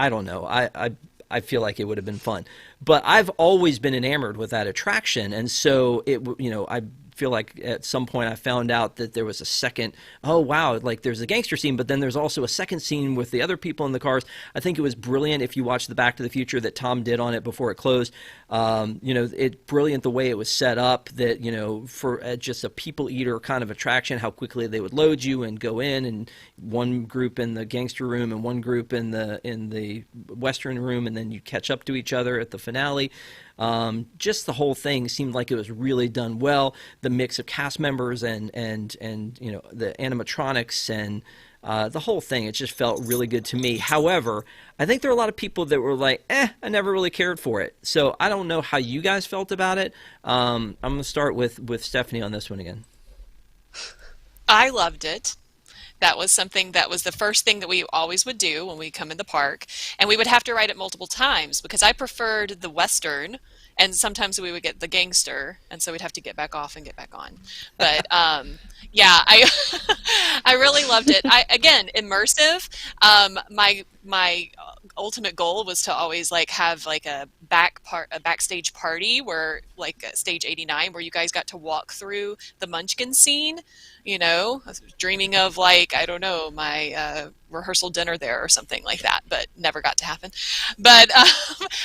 don't know. I feel like it would have been fun. But I've always been enamored with that attraction. And so I feel like at some point I found out that there was a second, oh wow, like there's a gangster scene, but then there's also a second scene with the other people in the cars. I think it was brilliant. If you watch the Back to the Future that Tom did on it before it closed, it's brilliant the way it was set up, that for just a people eater kind of attraction, how quickly they would load you and go in, and one group in the gangster room and one group in the western room, and then you catch up to each other at the finale. Just the whole thing seemed like it was really done well. The mix of cast members and the animatronics and the whole thing, it just felt really good to me. However, I think there are a lot of people that were like, I never really cared for it. So I don't know how you guys felt about it. I'm going to start with Stephanie on this one again. I loved it. That was something that was the first thing that we always would do when we come in the park. And we would have to ride it multiple times because I preferred the Western, and sometimes we would get the gangster, and so we'd have to get back off and get back on. But yeah, I really loved it. Again, immersive. My ultimate goal was to always have a backstage party where stage 89 where you guys got to walk through the Munchkin scene. I was dreaming of I don't know, my rehearsal dinner there or something like that, but never got to happen. But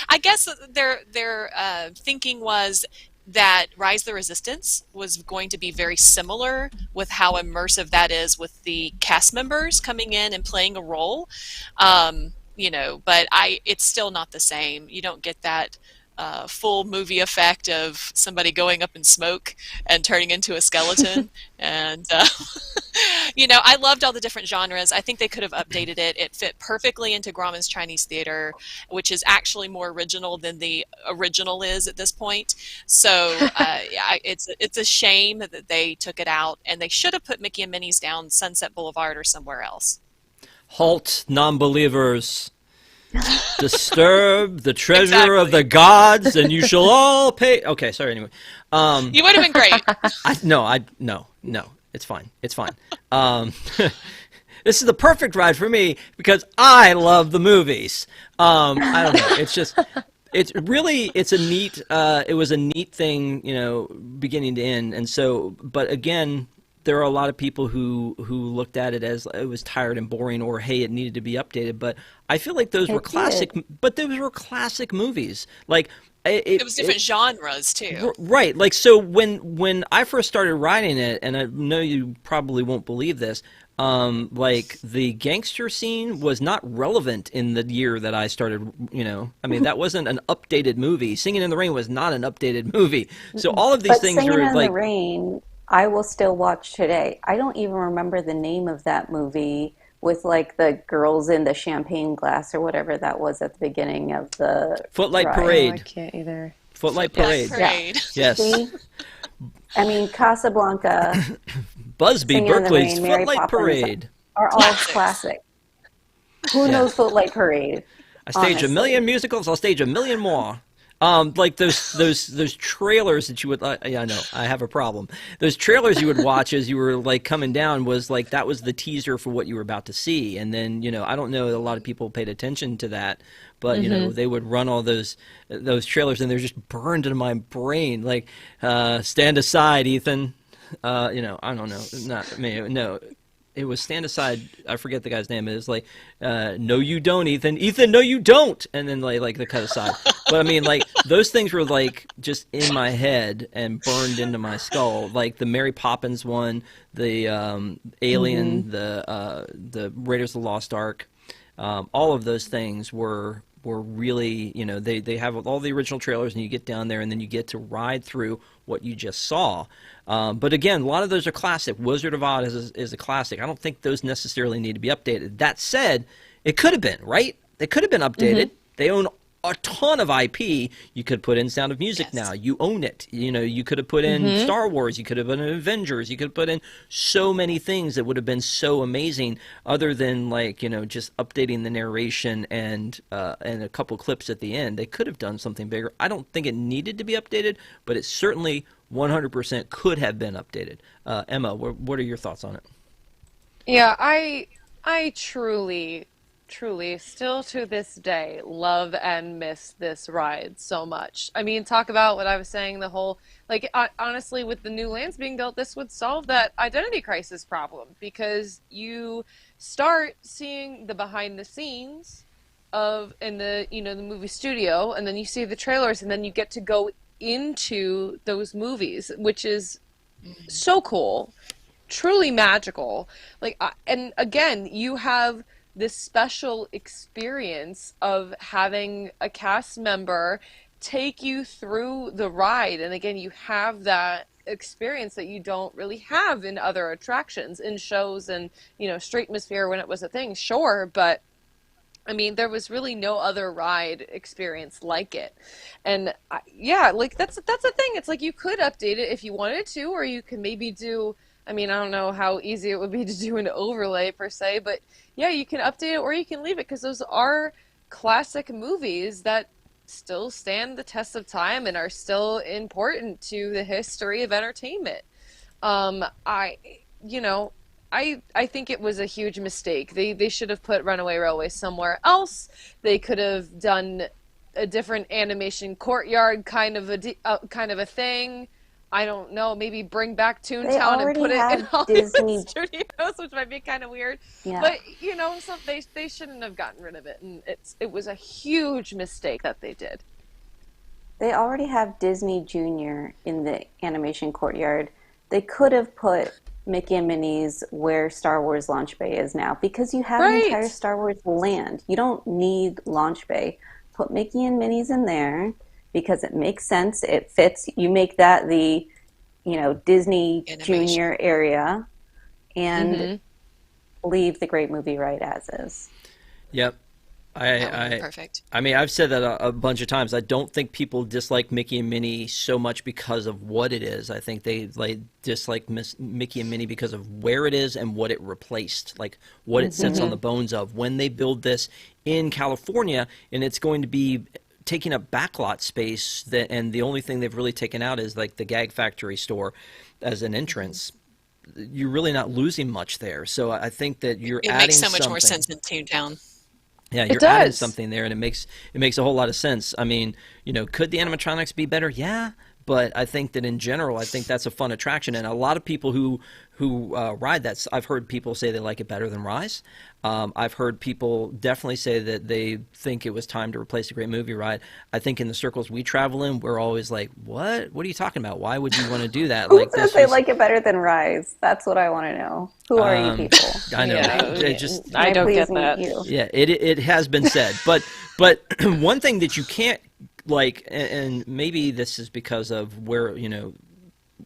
I guess their thinking was, that Rise of the Resistance was going to be very similar with how immersive that is with the cast members coming in and playing a role. You know, but it's still not the same. You don't get that full movie effect of somebody going up in smoke and turning into a skeleton. And, you know, I loved all the different genres. I think they could have updated it. It fit perfectly into Grauman's Chinese theater, which is actually more original than the original is at this point. So it's a shame that they took it out, and they should have put Mickey and Minnie's down Sunset Boulevard or somewhere else. Halt, non-believers. Disturb the treasure of the gods, and you shall all pay. Okay, sorry. Anyway, you would have been great. No. It's fine. It's fine. This is the perfect ride for me because I love the movies. I don't know. It's just, it's a neat. It was a neat thing, you know, beginning to end, and so. But again, there are a lot of people who looked at it as it was tired and boring, or hey, it needed to be updated. But I feel like those were classic. But those were classic movies. Like it was different genres too. Right. Like so, when I first started writing it, and I know you probably won't believe this. Like the gangster scene was not relevant in the year that I started, you know, I mean, that wasn't an updated movie. Singing in the Rain was not an updated movie. So all of these things Singing are in like the Rain, I will still watch today. I don't even remember the name of that movie with like the girls in the champagne glass or whatever that was at the beginning of the Footlight ride. Parade. I can't either. Footlight Parade. Yes. See? I mean, Casablanca, Busby Singing in the Berkeley's Rain, Mary Footlight Poppins Parade. are all classic. Who knows Footlight Parade? I staged honestly. a million musicals. I'll stage a million more. Like those trailers that you would, yeah, I know, I have a problem. Those trailers you would watch as you were like coming down was like, that was the teaser for what you were about to see. And then, you know, I don't know, a lot of people paid attention to that, but you know, they would run all those trailers and they're just burned into my brain. Like, stand aside, Ethan. You know, I don't know, not me, no. It was Stand Aside. I forget the guy's name. It was like, no, you don't, Ethan. Ethan, no, you don't. And then like the cut aside. But I mean, like those things were like just in my head and burned into my skull. Like the Mary Poppins one, the Alien, the Raiders of the Lost Ark. All of those things were really, you know, they have all the original trailers, and you get down there and then you get to ride through what you just saw. But again, a lot of those are classic. Wizard of Oz is a classic. I don't think those necessarily need to be updated. That said, it could have been, right? They could have been updated. They own a ton of IP. You could put in Sound of Music now. You own it. You know, you could have put in Star Wars. You could have put in Avengers. You could have put in so many things that would have been so amazing, other than like, you know, just updating the narration and a couple clips at the end. They could have done something bigger. I don't think it needed to be updated, but it certainly 100% could have been updated. Emma, what are your thoughts on it? Yeah, I truly, still to this day, love and miss this ride so much. I mean, talk about what I was saying, the whole, like, honestly, with the new lands being built, this would solve that identity crisis problem, because you start seeing the behind the scenes in the, you know, the movie studio, and then you see the trailers, and then you get to go into those movies, which is so cool, truly magical. Like, and again, you have this special experience of having a cast member take you through the ride, and again, you have that experience that you don't really have in other attractions, in shows, and, you know, Streetmosphere when it was a thing, sure, but I mean, there was really no other ride experience like it. And yeah, like that's the thing. It's like you could update it if you wanted to, or you can maybe do, I mean, I don't know how easy it would be to do an overlay per se, but yeah, you can update it or you can leave it, because those are classic movies that still stand the test of time and are still important to the history of entertainment. You know, I think it was a huge mistake. They should have put Runaway Railway somewhere else. They could have done a different animation courtyard kind of a thing. I don't know. Maybe bring back Toontown and put it in Hollywood Disney Studios, which might be kind of weird. Yeah. But you know, so they shouldn't have gotten rid of it, and it was a huge mistake that they did. they already have Disney Junior in the animation courtyard. They could have put Mickey and Minnie's where Star Wars Launch Bay is now because you have an Right. entire Star Wars land. You don't need Launch Bay. Put Mickey and Minnie's in there because it makes sense. It fits. You make that the, Disney Animation. Junior area and Mm-hmm. leave the Great Movie Ride as is. Yep. That would be I perfect. I mean, I've said that a bunch of times. I don't think people dislike Mickey and Minnie so much because of what it is. I think they dislike Mickey and Minnie because of where it is and what it replaced, like what it sits on the bones of. When they build this in California, and it's going to be taking up backlot space, and the only thing they've really taken out is like the Gag Factory store as an entrance. You're really not losing much there. So I think that you're It adding makes so much more something. sense in Toontown. Yeah, It you're adding does. something there, and it makes a whole lot of sense. I mean, could the animatronics be better? Yeah, but I think that in general, I think that's a fun attraction, and a lot of people who ride that, I've heard people say they like it better than Rise. I've heard people definitely say that they think it was time to replace the Great Movie Ride. I think in the circles we travel in, we're always like, "What? What are you talking about? Why would you want to do that?" Who Like says this they was, like it better than Rise? That's what I want to know. Who are you people? I know. Yeah, It just I don't Please get meet that. you. Yeah, it has been said, but one thing that you can't and maybe this is because of where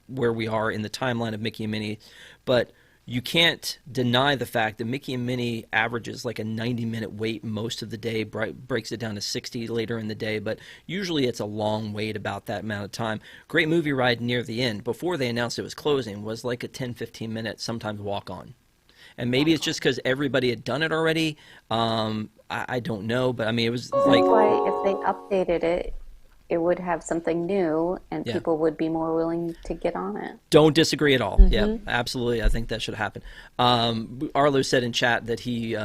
where we are in the timeline of Mickey and Minnie, but you can't deny the fact that Mickey and Minnie averages like a 90-minute wait most of the day, breaks it down to 60 later in the day, but usually it's a long wait about that amount of time. Great Movie Ride near the end, before they announced it was closing, was like a 10-15 minute, sometimes walk on. And maybe it's just because everybody had done it already. I don't know, but I mean, it was like, That's why if they updated it, it would have something new and Yeah. people would be more willing to get on it. don't disagree at all. Yeah, absolutely. I think that should happen. Arlo said in chat that he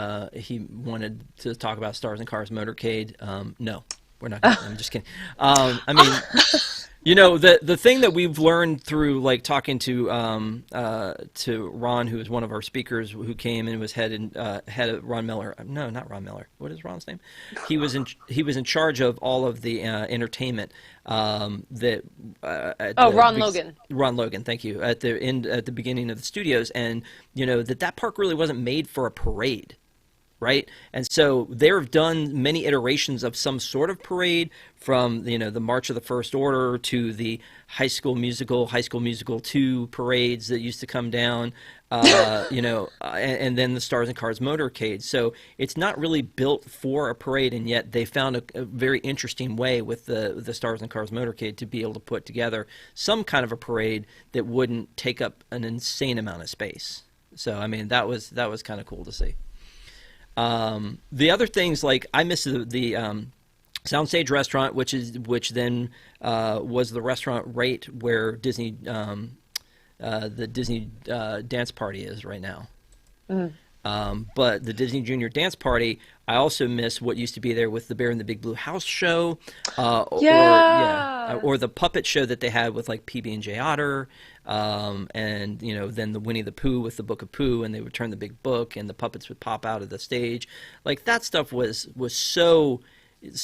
wanted to talk about Stars and Cars Motorcade. No, we're not. I'm just kidding. I mean, the thing that we've learned through like talking to Ron, who is one of our speakers, who came and was head of Ron Miller. No, not Ron Miller. What is Ron's name? He was in charge of all of the entertainment. Ron Logan. Ron Logan, thank you. At the beginning of the studios, and that park really wasn't made for a parade. Right, and so they've done many iterations of some sort of parade, from the March of the First Order to the High School Musical 2 parades that used to come down, and then the Stars and Cars Motorcade. So it's not really built for a parade, and yet they found a very interesting way with the Stars and Cars Motorcade to be able to put together some kind of a parade that wouldn't take up an insane amount of space. So I mean, that was kind of cool to see. The other things, like I miss the Soundstage restaurant, which then was the restaurant right where Disney the Disney dance party is right now. But the Disney Junior Dance Party, I also miss what used to be there with the Bear in the Big Blue House show, Yeah. or the puppet show that they had with like PB&J Otter, and then the Winnie the Pooh with the Book of Pooh, and they would turn the big book and the puppets would pop out of the stage. Like that stuff was so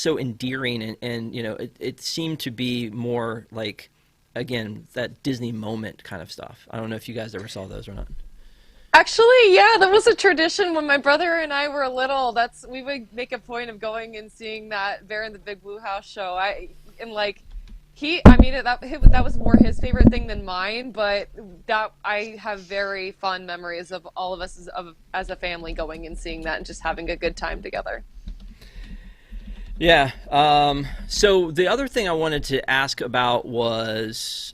endearing, and it seemed to be more like, again, that Disney moment kind of stuff. I don't know if you guys ever saw those or not. Actually, yeah, that was a tradition when my brother and I were little. We would make a point of going and seeing that Bear in the Big Blue House show. That was more his favorite thing than mine, but that I have very fond memories of all of us as a family going and seeing that and just having a good time together. Yeah. So the other thing I wanted to ask about was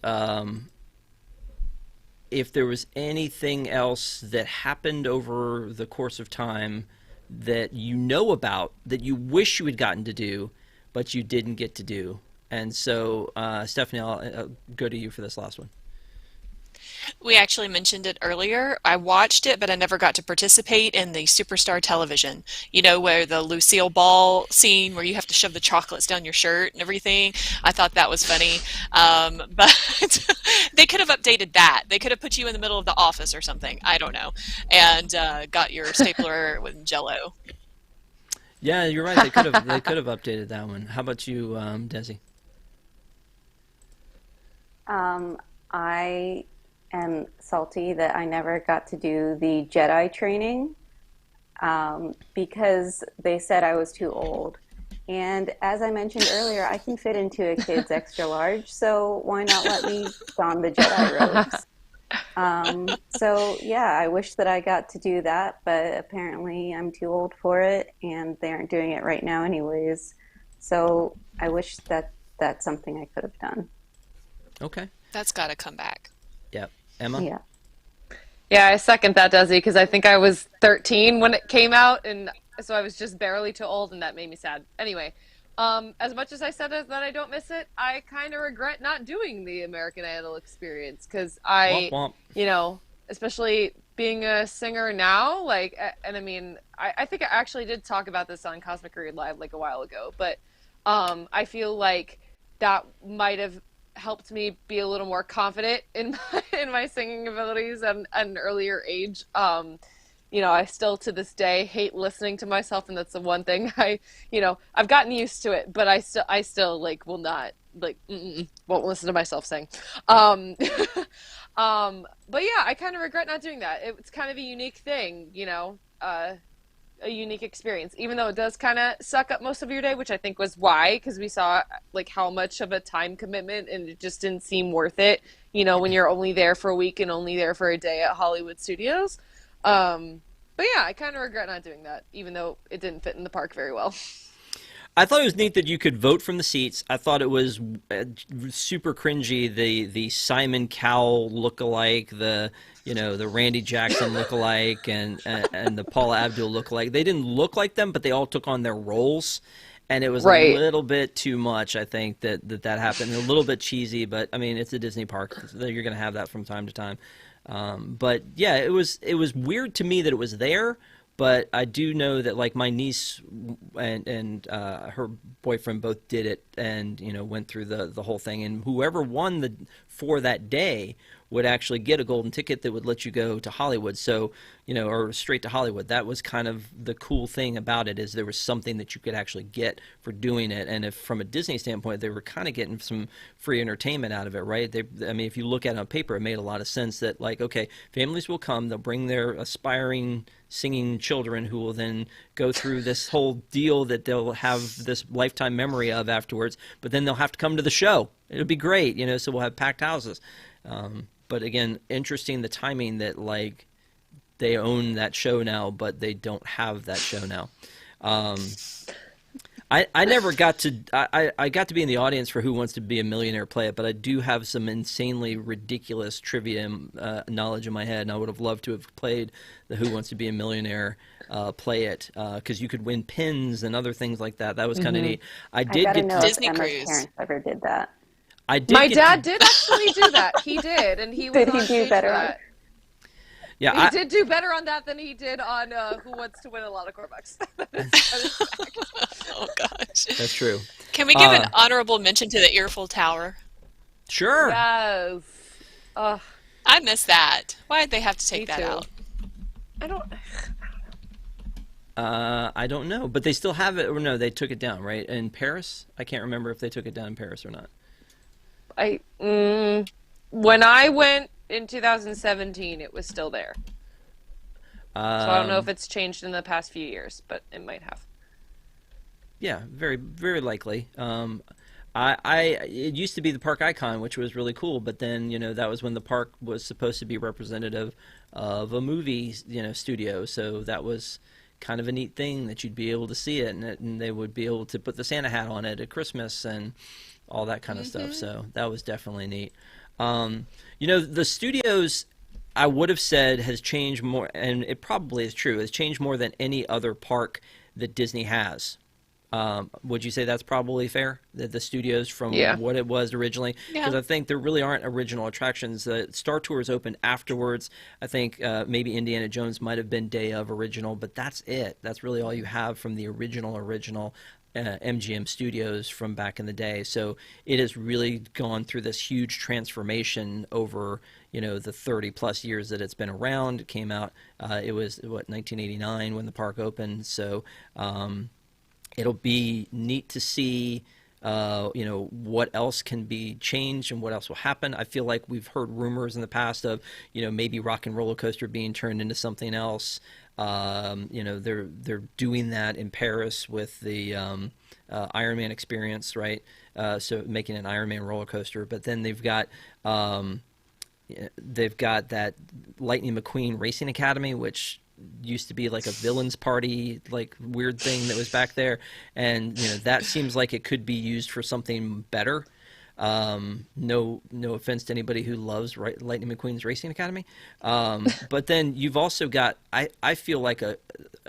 if there was anything else that happened over the course of time that you know about that you wish you had gotten to do, but you didn't get to do. And so, Stephanie, I'll go to you for this last one. We actually mentioned it earlier. I watched it, but I never got to participate in the Superstar television. Where the Lucille Ball scene where you have to shove the chocolates down your shirt and everything. I thought that was funny. But they could have updated that. They could have put you in the middle of the office or something. I don't know. And got your stapler with Jell-O. Yeah, you're right. They could have updated that one. How about you, Desi? I am salty that I never got to do the Jedi training because they said I was too old. And as I mentioned earlier, I can fit into a kid's extra large, so why not let me don the Jedi robes? So yeah, I wish that I got to do that, but apparently I'm too old for it, and they aren't doing it right now anyways. So I wish that that's something I could have done. Okay. That's got to come back. Yep. Emma? Yeah. Yeah, I second that, Desi, because I think I was 13 when it came out, and so I was just barely too old, and that made me sad. Anyway, as much as I said that I don't miss it, I kind of regret not doing the American Idol experience, because Womp womp. you know, especially being a singer now, like, and I mean, I think I actually did talk about this on Cosmic Read Live like a while ago, but I feel like that might have helped me be a little more confident in my singing abilities at an earlier age. You know, I still to this day hate listening to myself, and that's the one thing I've gotten used to it, but I still like will not like won't listen to myself sing. But yeah, I kind of regret not doing that. It's kind of a unique thing, a unique experience, even though it does kind of suck up most of your day, which I think was why, because we saw like how much of a time commitment, and it just didn't seem worth it, when you're only there for a week and only there for a day at Hollywood Studios. But yeah, I kind of regret not doing that, even though it didn't fit in the park very well. I thought it was neat that you could vote from the seats. I thought it was super cringy, the Simon Cowell lookalike, the Randy Jackson lookalike, and the Paula Abdul lookalike. They didn't look like them, but they all took on their roles, and it was Right. a little bit too much. I think that happened, a little bit cheesy, but I mean, it's a Disney park, so you're going to have that from time to time. But yeah, it was weird to me that it was there. But I do know that like my niece and her boyfriend both did it, and went through the whole thing. And whoever won for that day would actually get a golden ticket that would let you go to Hollywood. So or straight to Hollywood. That was kind of the cool thing about it, is there was something that you could actually get for doing it. And if from a Disney standpoint, they were kind of getting some free entertainment out of it, right? I mean, if you look at it on paper, it made a lot of sense that like, okay, families will come, they'll bring their aspiring singing children who will then go through this whole deal that they'll have this lifetime memory of afterwards, but then they'll have to come to the show. It'll be great, so we'll have packed houses. But again, interesting the timing that like they own that show now, but they don't have that show now. I never got to I got to be in the audience for Who Wants to Be a Millionaire Play It, but I do have some insanely ridiculous trivia knowledge in my head, and I would have loved to have played the Who Wants to Be a Millionaire Play It, because you could win pins and other things like that. That was kind of neat. I did gotta get know to if Disney Emma's Cruise. parents ever did that. I did My get dad to, did actually do that. He did, and he was Did he on do stage better for on that. yeah, He did do better on that than he did on Who Wants to Win a Lot of Corbucks. That is fact. Oh gosh. that's true. Can we give an honorable mention to the Earful Tower? Sure. Yes. I miss that. Why did they have to take Me that too. out? I don't. I don't know, but they still have it. Or no, they took it down, right? In Paris? I can't remember if they took it down in Paris or not. When I went in 2017, it was still there. So I don't know if it's changed in the past few years, but it might have. Yeah, very, very likely. It used to be the park icon, which was really cool, but then, that was when the park was supposed to be representative of a movie, studio, so that was kind of a neat thing that you'd be able to see it, and they would be able to put the Santa hat on it at Christmas and all that kind of stuff, so that was definitely neat. The studios, I would have said, has changed more, and it probably is true, has changed more than any other park that Disney has. Would you say that's probably fair? That the studios from what it was originally? Because I think there really aren't original attractions. Star Tours opened afterwards. I think maybe Indiana Jones might have been day of original, but that's it. That's really all you have from the original MGM Studios from back in the day. So it has really gone through this huge transformation over the 30 plus years that it's been around. It came out, it was 1989 when the park opened. So it'll be neat to see what else can be changed and what else will happen. I feel like we've heard rumors in the past of, maybe Rock and Roller Coaster being turned into something else. They're doing that in Paris with the Iron Man experience, right? So making an Iron Man roller coaster, but then they've got that Lightning McQueen Racing Academy, which used to be like a villains party, like weird thing that was back there, and that seems like it could be used for something better. No offense to anybody who loves Lightning McQueen's Racing Academy, but then you've also got I feel like a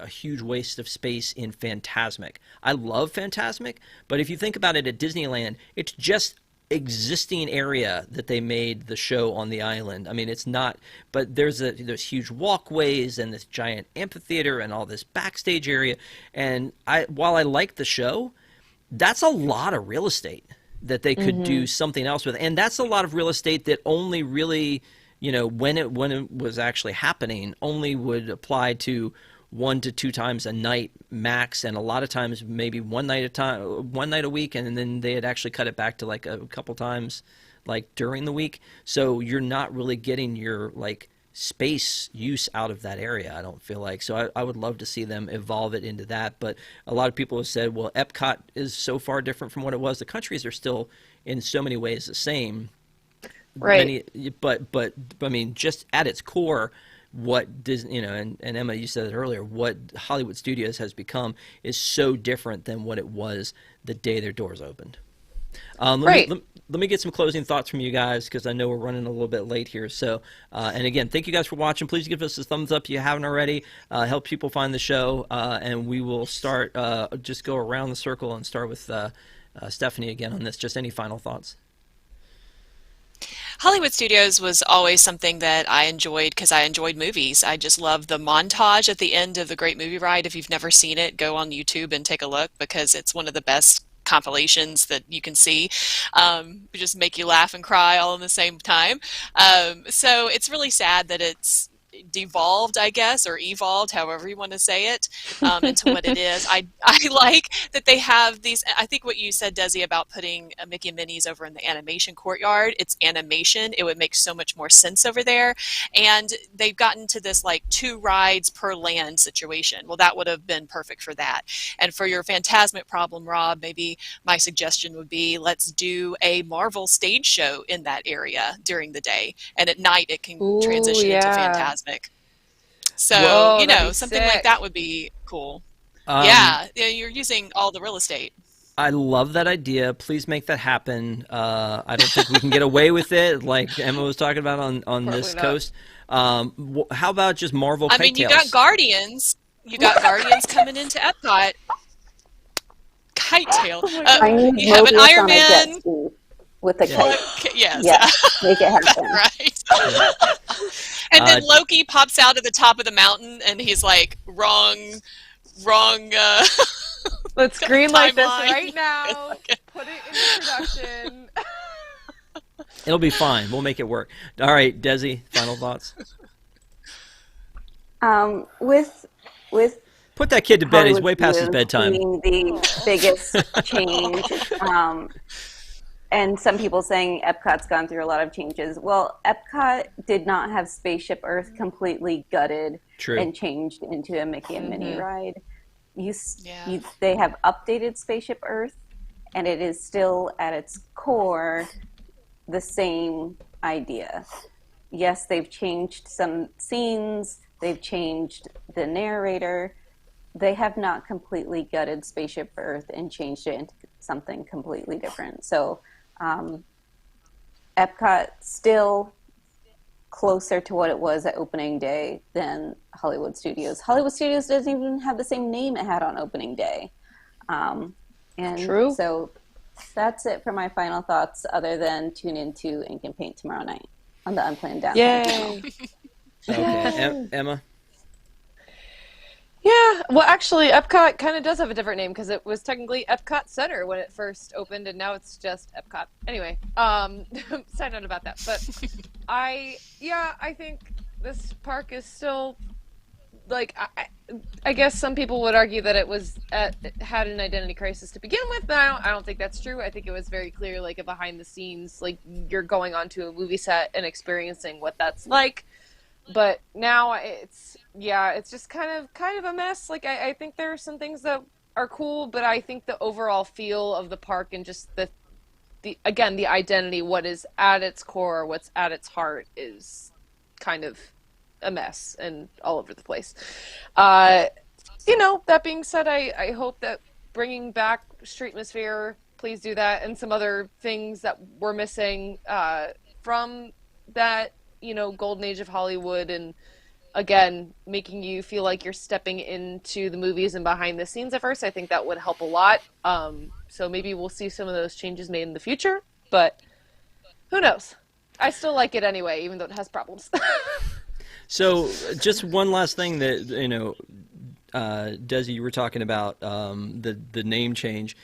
huge waste of space in Fantasmic. I love Fantasmic, but if you think about it, at Disneyland, it's just existing area that they made the show on the island. I mean, it's not, but there's huge walkways and this giant amphitheater and all this backstage area, and while I like the show, that's a lot of real estate that they could do something else with, and that's a lot of real estate that only really, when it was actually happening, only would apply to 1 to 2 times a night max, and a lot of times maybe one night a week, and then they had actually cut it back to like a couple times like during the week. So you're not really getting your like space use out of that area, I don't feel like. So I would love to see them evolve it into that. But a lot of people have said, well, Epcot is so far different from what it was. The countries are still in so many ways the same. Right. But I mean, just at its core, what Disney, and Emma, you said it earlier, what Hollywood Studios has become is so different than what it was the day their doors opened. Let me get some closing thoughts from you guys, because I know we're running a little bit late here. So, and again, thank you guys for watching. Please give us a thumbs up if you haven't already. Help people find the show, and we will start, just go around the circle and start with Stephanie again on this. Just any final thoughts? Hollywood Studios was always something that I enjoyed because I enjoyed movies. I just love the montage at the end of the Great Movie Ride. If you've never seen it, go on YouTube and take a look, because it's one of the best compilations that you can see. Just make you laugh and cry all in the same time. So it's really sad that it's devolved, I guess, or evolved, however you want to say it, into what it is. I like that they have these, I think what you said, Desi, about putting Mickey and Minnie's over in the animation courtyard, it's animation. It would make so much more sense over there. And they've gotten to this like 2 rides per land situation. Well, that would have been perfect for that. And for your Fantasmic problem, Rob, maybe my suggestion would be, let's do a Marvel stage show in that area during the day. And at night it can transition into Fantasmic. So, something like that would be cool. You're using all the real estate. I love that idea. Please make that happen. I don't think we can get away with it, like Emma was talking about on this coast. How about just Marvel kite tails? You got Guardians. You got Guardians coming into Epcot. Kite tail. You have an Iron Man with a kite. Yes. Yeah, make it happen. Right. And then Loki pops out at the top of the mountain, and he's like, wrong. Let's greenlight this timeline. right now. Put it into production. It'll be fine. We'll make it work. All right, Desi, final thoughts. With put that kid to bed. He's Hollywood way past his Studios bedtime. being the biggest change. And some people saying Epcot's gone through a lot of changes. Well, Epcot did not have Spaceship Earth completely gutted and changed into a Mickey and Minnie ride. They have updated Spaceship Earth, and it is still at its core the same idea. Yes, they've changed some scenes, they've changed the narrator. They have not completely gutted Spaceship Earth and changed it into something completely different. So Epcot still closer to what it was at opening day than Hollywood Studios. Hollywood Studios doesn't even have the same name it had on opening day. True. So that's it for my final thoughts, other than tune into Ink and Paint tomorrow night on the Unplanned Downtime channel. Okay, Emma? Yeah, well, actually, Epcot kind of does have a different name, because it was technically Epcot Center when it first opened, and now it's just Epcot. Anyway, side note about that. But I think this park is still like I guess some people would argue that it had an identity crisis to begin with, but I don't think that's true. I think it was very clear, like a behind the scenes, like you're going onto a movie set and experiencing what that's like. But now it's just kind of a mess. Like I think there are some things that are cool, but I think the overall feel of the park and just the again the identity, what is at its core, what's at its heart, is kind of a mess and all over the place. That being said, I hope that bringing back Streetmosphere, please do that, and some other things that we're missing from that, golden age of Hollywood, and again, making you feel like you're stepping into the movies and behind the scenes at first. I think that would help a lot. So maybe we'll see some of those changes made in the future, but who knows? I still like it anyway, even though it has problems. So just one last thing that, Desi, you were talking about the name change.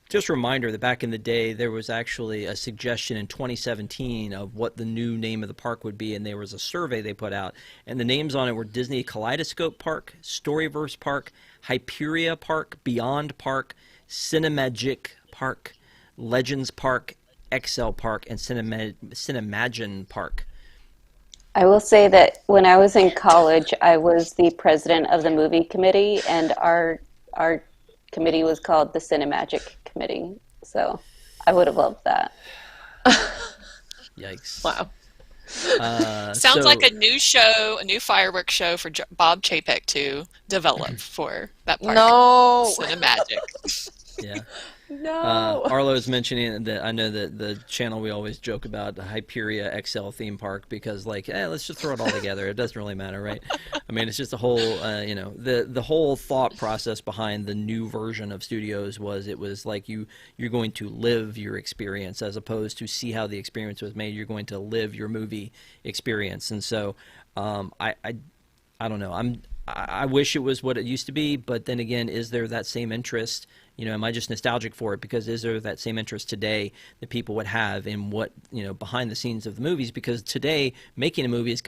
Just a reminder that back in the day, there was actually a suggestion in 2017 of what the new name of the park would be, and there was a survey they put out, and the names on it were Disney Kaleidoscope Park, Storyverse Park, Hyperia Park, Beyond Park, Cinemagic Park, Legends Park, XL Park, and Cinemagine Park. I will say that when I was in college, I was the president of the movie committee, and our committee was called the Cinemagic Committee. So I would have loved that. Yikes. Wow. Sounds like a new show, a new fireworks show for Bob Chapek to develop for that park. No. Cinemagic. Yeah. No. Arlo's mentioning that I know that the channel we always joke about, the Hyperia XL theme park, because let's just throw it all together. It doesn't really matter, right? I mean, it's just a whole, the whole thought process behind the new version of Studios it was like you're going to live your experience as opposed to see how the experience was made. You're going to live your movie experience, and so I don't know. I wish it was what it used to be, but then again, is there that same interest? Am I just nostalgic for it? Because is there that same interest today that people would have in what, behind the scenes of the movies? Because today, making a movie is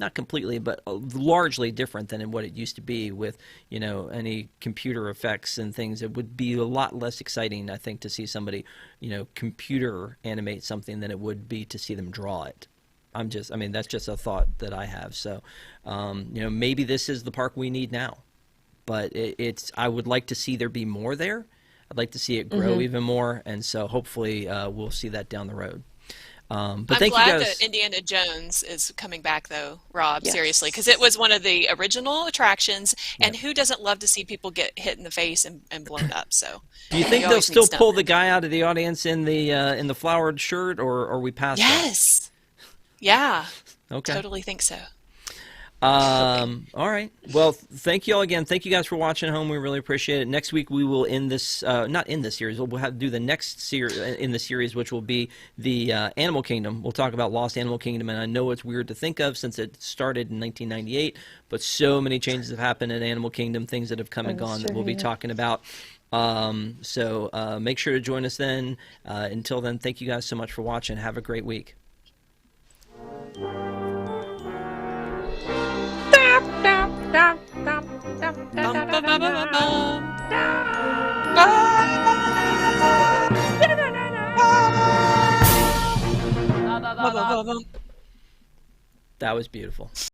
not completely, but largely different than in what it used to be with, any computer effects and things. It would be a lot less exciting, I think, to see somebody, computer animate something than it would be to see them draw it. That's just a thought that I have. So, maybe this is the park we need now. But I would like to see there be more there. I'd like to see it grow even more, and so hopefully we'll see that down the road. But I'm thank glad you guys. that Indiana Jones is coming back, though, Rob, Yes. seriously, because it was one of the original attractions, and who doesn't love to see people get hit in the face and blown up? So, Do you think you they'll always need still pull stuntmen. the guy out of the audience in the flowered shirt, or are we past that? Yes. Yeah. Okay. Totally think so. All right. Well, thank you all again. Thank you guys for watching at home. We really appreciate it. Next week we will end this, not end this series. We'll have to do the next series in the series, which will be the Animal Kingdom. We'll talk about Lost Animal Kingdom, and I know it's weird to think of since it started in 1998, but so many changes have happened in Animal Kingdom, things that have come and gone that we'll be talking about. So make sure to join us then. Until then, thank you guys so much for watching. Have a great week. That was beautiful.